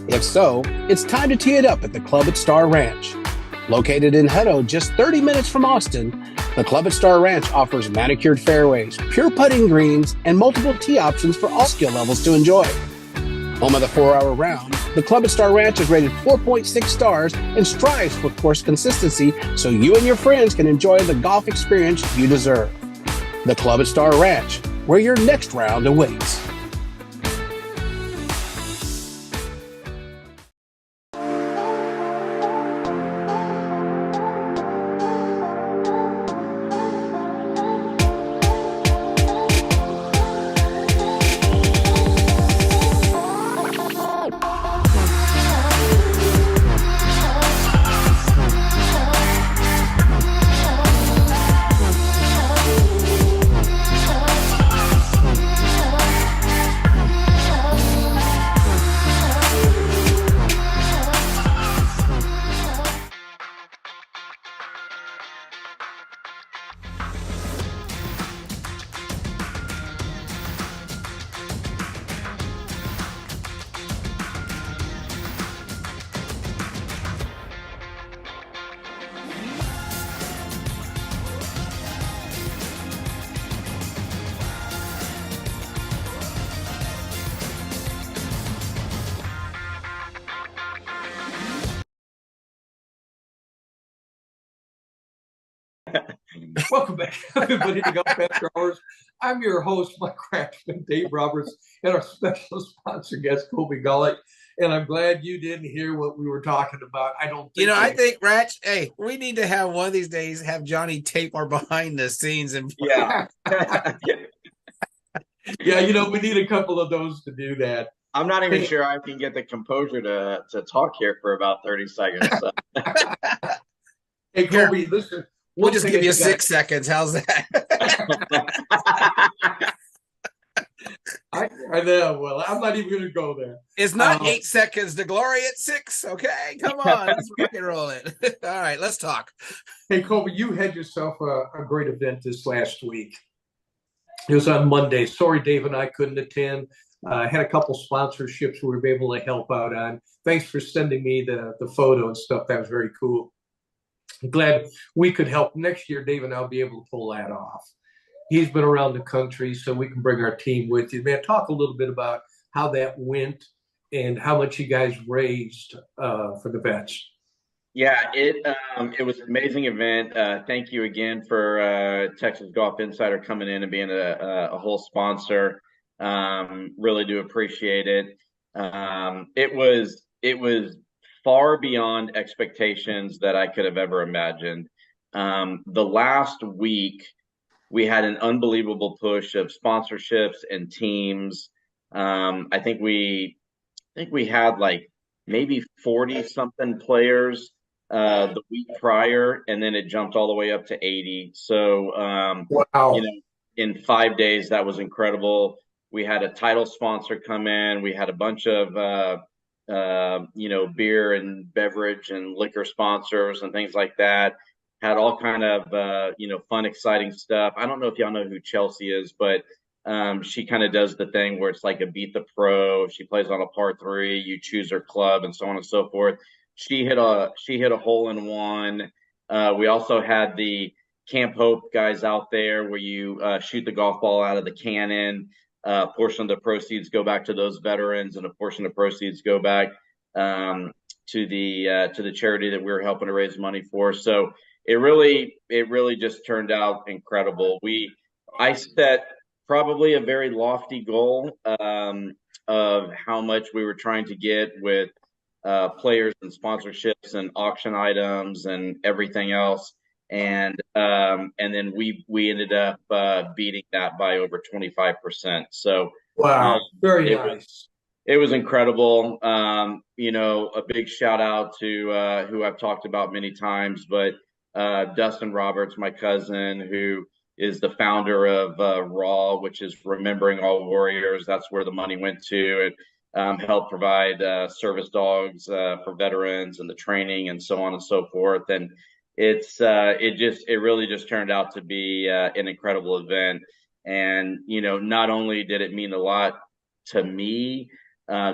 If so, it's time to tee it up at the Club at Star Ranch. Located in Hutto, just 30 minutes from Austin, the Club at Star Ranch offers manicured fairways, pure putting greens, and multiple tee options for all skill levels to enjoy. Home of the 4-hour round, the Club at Star Ranch is rated 4.6 stars and strives for course consistency so you and your friends can enjoy the golf experience you deserve. The Club at Star Ranch, where your next round awaits. Welcome back, everybody, to Golf After Hours. I'm your host, Mike Craftsman, Dave Roberts, and our special sponsor guest, Kobe Gullick. And I'm glad you didn't hear what we were talking about. I don't think I think, Ratch, hey, we need to have one of these days have Johnny tape our behind the scenes. And Yeah. Yeah, we need a couple of those to do that. I'm not even sure I can get the composure to talk here for about 30 seconds. So. Hey, Kobe, listen. We'll just give you 6 seconds. How's that? I know. Well, I'm not even going to go there. It's not 8 seconds to glory at 6. Okay, come on. Let's rock and roll it. All right, let's talk. Hey, Kobe, you had yourself a great event this last week. It was on Monday. Sorry, Dave and I couldn't attend. Had a couple sponsorships we were able to help out on. Thanks for sending me the photo and stuff. That was very cool. I'm glad we could help. Next year, Dave and I'll be able to pull that off. He's been around the country, so we can bring our team with you. Man, talk a little bit about how that went and how much you guys raised for the vets. Yeah, it was an amazing event. Thank you again for Texas Golf Insider coming in and being a whole sponsor. Really do appreciate it. It was far beyond expectations that I could have ever imagined. The last week, we had an unbelievable push of sponsorships and teams. I think we had like maybe 40 something players the week prior, and then it jumped all the way up to 80. So, wow. In 5 days, that was incredible. We had a title sponsor come in. We had a bunch of beer and beverage and liquor sponsors and things like that. Had all kind of, fun, exciting stuff. I don't know if y'all know who Chelsea is, but she kind of does the thing where it's like a beat the pro. She plays on a par 3. You choose her club and so on and so forth. She hit a hole in one. We also had the Camp Hope guys out there where you shoot the golf ball out of the cannon. A portion of the proceeds go back to those veterans, and a portion of proceeds go back to the charity that we're helping to raise money for. So it really just turned out incredible. I set probably a very lofty goal of how much we were trying to get with players and sponsorships and auction items and everything else. And then we ended up beating that by over 25%. So wow, very nice. It was incredible. A big shout out to who I've talked about many times, but Dustin Roberts, my cousin, who is the founder of RAW, which is Remembering All Warriors. That's where the money went to, and helped provide service dogs for veterans and the training and so on and so forth. And it really just turned out to be an incredible event. And, not only did it mean a lot to me,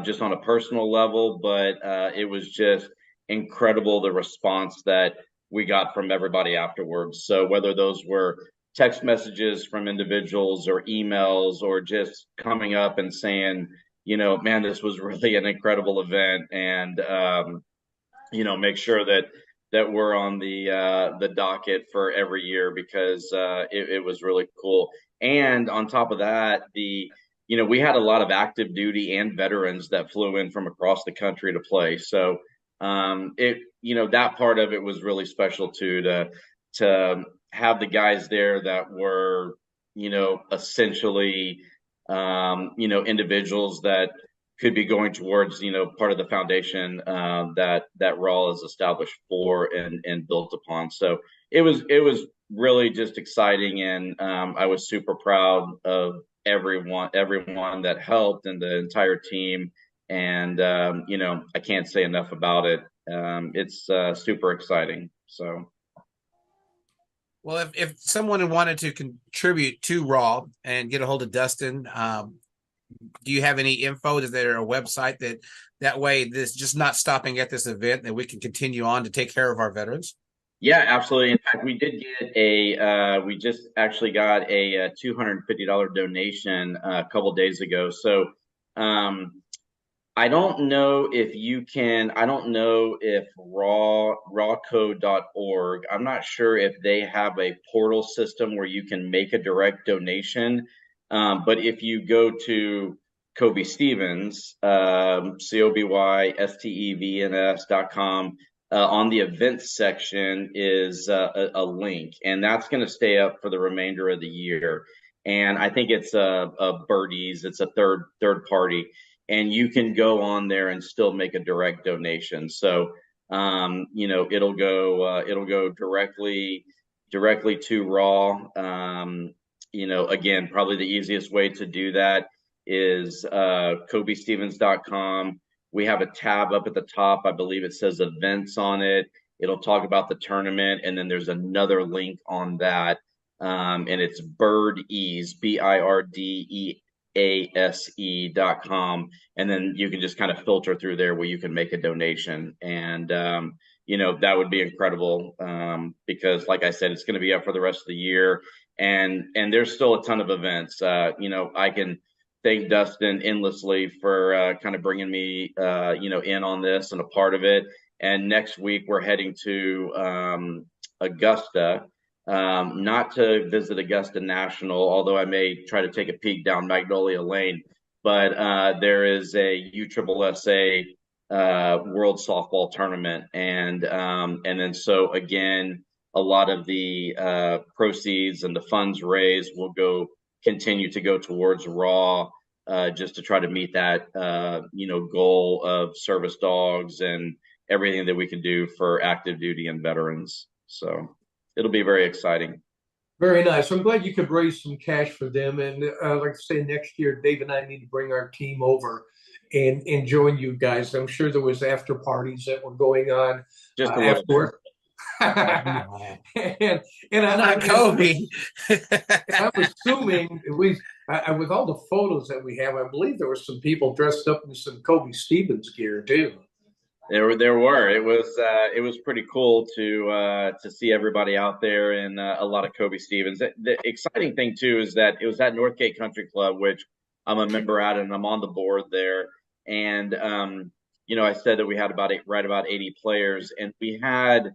just on a personal level, but it was just incredible, the response that we got from everybody afterwards. So whether those were text messages from individuals or emails or just coming up and saying, man, this was really an incredible event, and make sure that we're on the docket for every year, because it was really cool. And on top of that, we had a lot of active duty and veterans that flew in from across the country to play. So that part of it was really special too, to have the guys there that were, essentially, individuals that could be going towards, part of the foundation that Raw is established for and built upon. So it was really just exciting, and I was super proud of everyone that helped, and the entire team. And I can't say enough about it. It's super exciting. So. Well, if someone wanted to contribute to Raw and get a hold of Dustin, do you have any info? Is there a website that way this just not stopping at this event, that we can continue on to take care of our veterans? Yeah, absolutely. In fact, we did get we just actually got a $250 donation a couple days ago. So I don't know if rawco.org, I'm not sure if they have a portal system where you can make a direct donation. But if you go to Kobe Stevens, COBYSTEVNS.com, on the events section is a link, and that's going to stay up for the remainder of the year. And I think it's a Birdies, it's a third party, and you can go on there and still make a direct donation. So it'll go directly to Raw. Again, probably the easiest way to do that is KobeStevens.com. We have a tab up at the top. I believe it says events on it. It'll talk about the tournament, and then there's another link on that, and it's Birdease, BIRDEASE.com, and then you can just kind of filter through there where you can make a donation. And that would be incredible, because, like I said, it's going to be up for the rest of the year, and there's still a ton of events. I can thank Dustin endlessly for kind of bringing me, in on this and a part of it. And next week we're heading to Augusta, not to visit Augusta National, although I may try to take a peek down Magnolia Lane. But there is a USSSA World Softball Tournament, and then so again, a lot of the proceeds and the funds raised will continue to go towards Raw, just to try to meet that goal of service dogs and everything that we can do for active duty and veterans. So it'll be very exciting. Very nice. I'm glad you could raise some cash for them. And like I say, next year, Dave and I need to bring our team over and join you guys. I'm sure there was after parties that were going on just afterward. and I'm Kobe. I'm assuming, at least with all the photos that we have, I believe there were some people dressed up in some Kobe Stevens gear too. There were. It was pretty cool to see everybody out there in a lot of Kobe Stevens. The exciting thing too is that it was at Northgate Country Club, which I'm a member at, and I'm on the board there. And I said that we had about 80 players, and we had,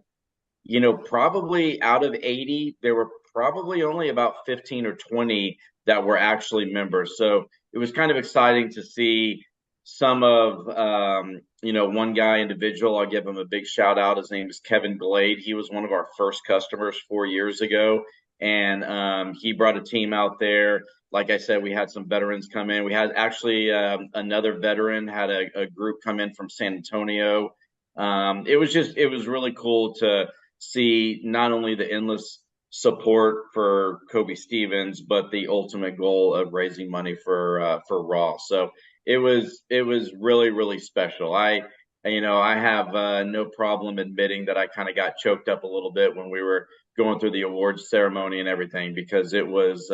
probably out of 80, there were probably only about 15 or 20 that were actually members. So it was kind of exciting to see some of, one guy individual. I'll give him a big shout out. His name is Kevin Glade. He was one of our first customers 4 years ago. And he brought a team out there. Like I said, we had some veterans come in. We had actually another veteran had a group come in from San Antonio. It was really cool to see not only the endless support for Kobe Stevens, but the ultimate goal of raising money for Raw. So it was really, really special. I have no problem admitting that I kind of got choked up a little bit when we were going through the awards ceremony and everything, because it was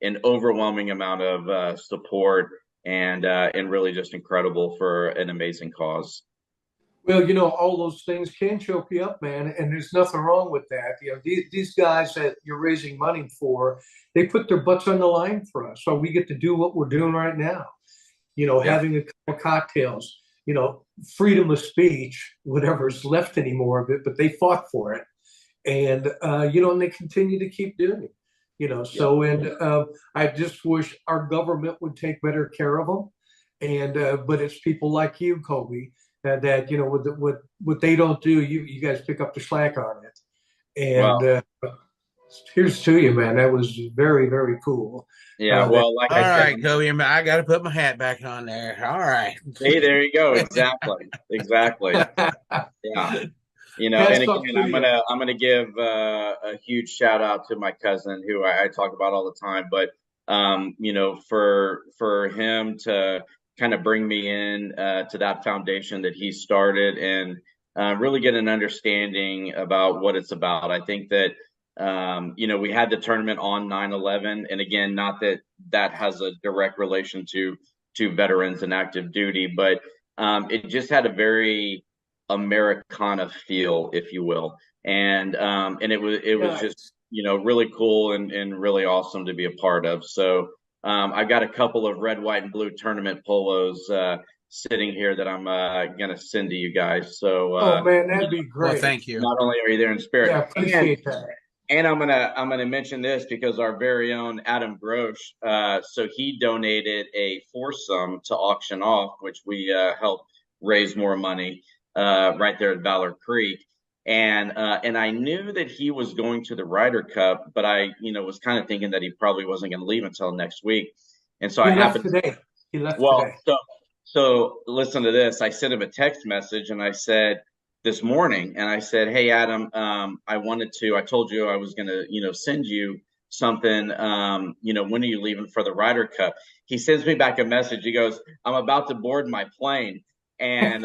an overwhelming amount of support and really just incredible for an amazing cause. Well, all those things can choke you up, man, and there's nothing wrong with that. These guys that you're raising money for, they put their butts on the line for us, so we get to do what we're doing right now. having a couple cocktails, freedom of speech, whatever's left anymore of it, but they fought for it. And, and they continue to keep doing it, I just wish our government would take better care of them. And, but it's people like you, Kobe, that what they don't do, you guys pick up the slack on it. And, here's to you, man. That was very, very cool. Yeah, like all I said, right, Kobe, I got to put my hat back on there. All right. Hey, there you go. Exactly. Yeah. And again, I'm gonna give a huge shout out to my cousin who I talk about all the time. But for him to kind of bring me in to that foundation that he started and really get an understanding about what it's about. I think that we had the tournament on 9/11, and again, not that has a direct relation to veterans and active duty, but it just had a very Americana feel, if you will, and it was just really cool and really awesome to be a part of. So I've got a couple of red, white, and blue tournament polos sitting here that I'm gonna send to you guys. So oh man, that'd be great. Well, thank you. Not only are you there in spirit, yeah, appreciate that. And I'm gonna mention this because our very own Adam Grosh, so he donated a foursome to auction off, which we helped raise more money right there at Valor Creek. And I knew that he was going to the Ryder Cup, but I was kind of thinking that he probably wasn't going to leave until next week. And so He left today. So listen to this. I sent him a text message and I said this morning, and I said, hey, Adam, I told you I was going to, send you something. When are you leaving for the Ryder Cup? He sends me back a message. He goes, I'm about to board my plane. And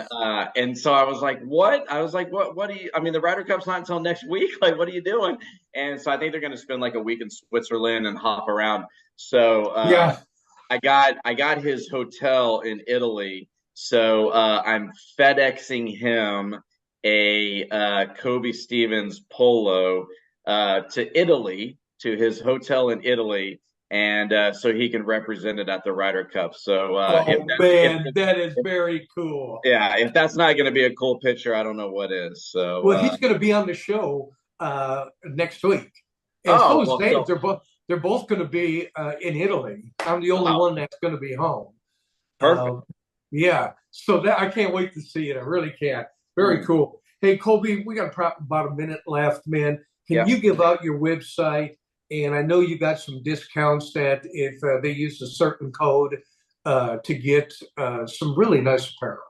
so I was like, what? I was like, what do you, the Ryder Cup's not until next week. Like, what are you doing? And so I think they're going to spend like a week in Switzerland and hop around. So I got his hotel in Italy. So I'm FedExing him a Kobe Stevens polo to Italy, to his hotel in Italy. And so he can represent it at the Ryder Cup. So, that is very cool. Yeah, if that's not going to be a cool picture, I don't know what is. So, well, he's going to be on the show next week. And Dave. They're both going to be in Italy. I'm the only one that's going to be home. Perfect. Yeah. So I can't wait to see it. I really can't. Very cool. Hey, Kobe, we got about a minute left, man. Can you give out your website? And I know you got some discounts that if they use a certain code to get some really nice apparel.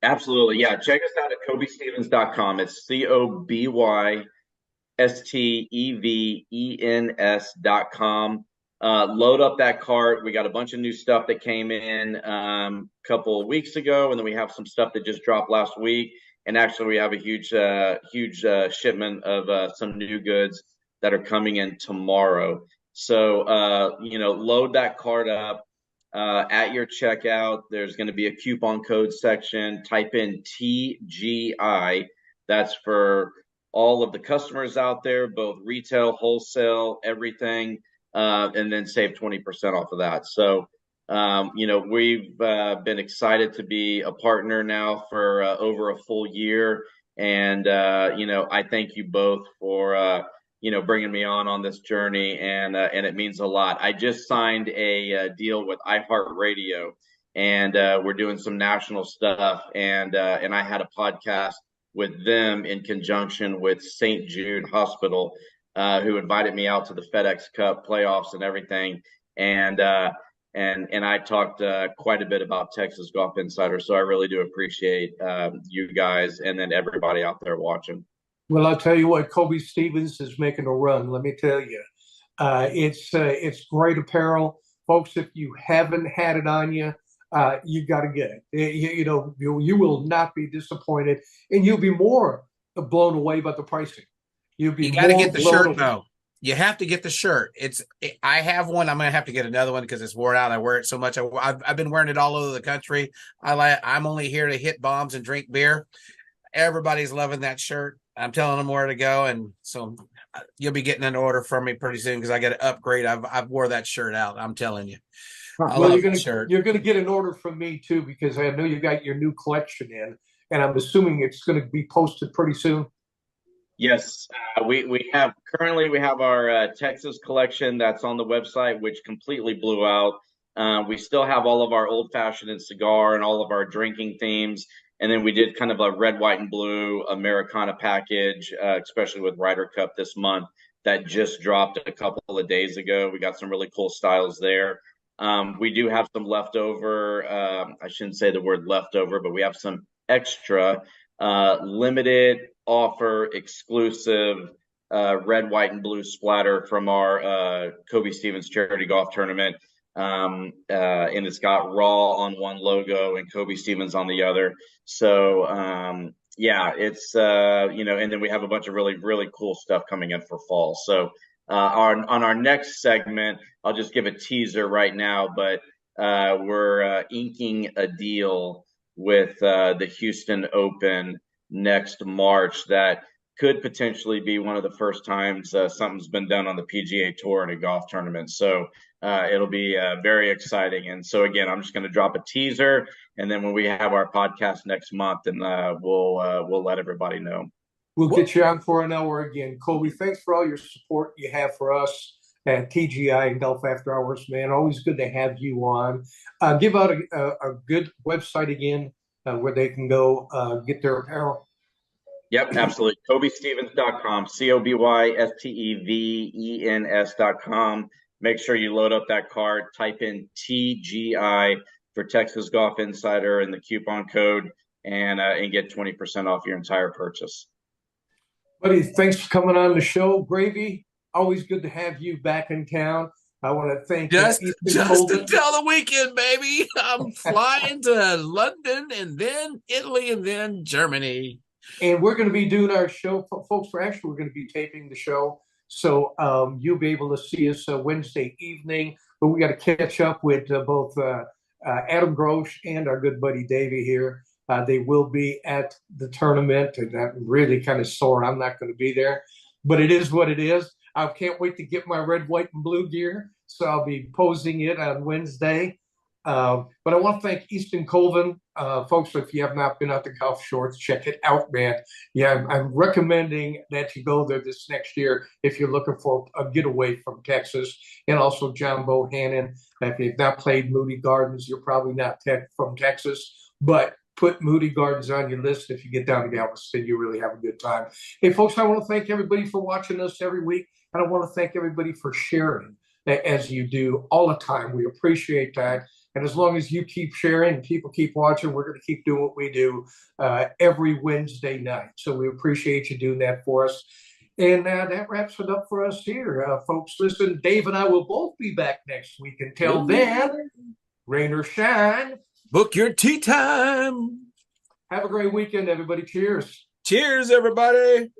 Absolutely. Yeah. Check us out at KobeStevens.com. It's CobeStevens.com. Load up that cart. We got a bunch of new stuff that came in a couple of weeks ago, and then we have some stuff that just dropped last week. And actually, we have a huge shipment of some new goods that are coming in tomorrow. So, load that cart up at your checkout. There's going to be a coupon code section. Type in TGI. That's for all of the customers out there, both retail, wholesale, everything, and then save 20% off of that. So, we've been excited to be a partner now for over a full year. And, I thank you both for, bringing me on this journey, and it means a lot. I just signed a deal with iHeartRadio, and we're doing some national stuff. And I had a podcast with them in conjunction with St. Jude Hospital, who invited me out to the FedEx Cup playoffs and everything. And I talked quite a bit about Texas Golf Insider. So I really do appreciate you guys and then everybody out there watching. Well, I'll tell you what, Kobe Stevens is making a run. Let me tell you, it's great apparel, folks. If you haven't had it on you, you got to get it. You will not be disappointed, and you'll be more blown away by the pricing. You got to get the shirt though. You have to get the shirt. I have one. I'm gonna have to get another one because it's worn out. I wear it so much. I've been wearing it all over the country. I'm only here to hit bombs and drink beer. Everybody's loving that shirt. I'm telling them where to go, and so you'll be getting an order from me pretty soon because I got to upgrade. I've wore that shirt out. I'm telling you. I Well, love that shirt. you're gonna get an order from me too because I know you got your new collection in, and I'm assuming it's gonna be posted pretty soon. Yes, we have our Texas collection that's on the website, which completely blew out. We still have all of our old fashioned and cigar and all of our drinking themes. And then we did kind of a red, white, and blue Americana package, especially with Ryder Cup this month that just dropped a couple of days ago. We got some really cool styles there. We do have some leftover, I shouldn't say the word leftover, but we have some extra limited offer exclusive red, white, and blue splatter from our Kobe Stevens charity golf tournament. And it's got Raw on one logo and Kobe Stevens on the other. So yeah, it's and then we have a bunch of really, really cool stuff coming in for fall. So on our next segment, I'll just give a teaser right now, but we're inking a deal with the Houston Open next March that could potentially be one of the first times something's been done on the PGA Tour in a golf tournament. So it'll be very exciting. And so again, I'm just going to drop a teaser, and then when we have our podcast next month, and we'll let everybody know. We'll get you on for an hour again, Kobe. Thanks for all your support you have for us at TGI and Golf After Hours, man. Always good to have you on. Give out a good website again where they can go get their apparel. Yep, absolutely. KobeStevens.com, KobeStevens.com. Make sure you load up that card, type in TGI for Texas Golf Insider and the coupon code, and get 20% off your entire purchase. Buddy, thanks for coming on the show. Gravy, always good to have you back in town. I want to thank just until the weekend, baby. I'm flying to London and then Italy and then Germany. And we're going to be doing our show, folks. We're going to be taping the show. So you'll be able to see us Wednesday evening. But we got to catch up with both Adam Grosh and our good buddy Davey here. They will be at the tournament. And I'm really kind of sore I'm not going to be there. But it is what it is. I can't wait to get my red, white, and blue gear. So I'll be posing it on Wednesday. But I want to thank Easton Colvin. Folks, if you have not been out to Golf Shorts, check it out, man. Yeah, I'm recommending that you go there this next year if you're looking for a getaway from Texas. And also John Bohannon. If you've not played Moody Gardens, you're probably not from Texas. But put Moody Gardens on your list. If you get down to Galveston, you really have a good time. Hey, folks, I want to thank everybody for watching us every week. And I want to thank everybody for sharing as you do all the time. We appreciate that. And as long as you keep sharing and people keep watching, we're going to keep doing what we do every Wednesday night. So we appreciate you doing that for us. And that wraps it up for us here. Folks, listen, Dave and I will both be back next week. Until then, rain or shine, book your tea time. Have a great weekend, everybody. Cheers. Cheers, everybody.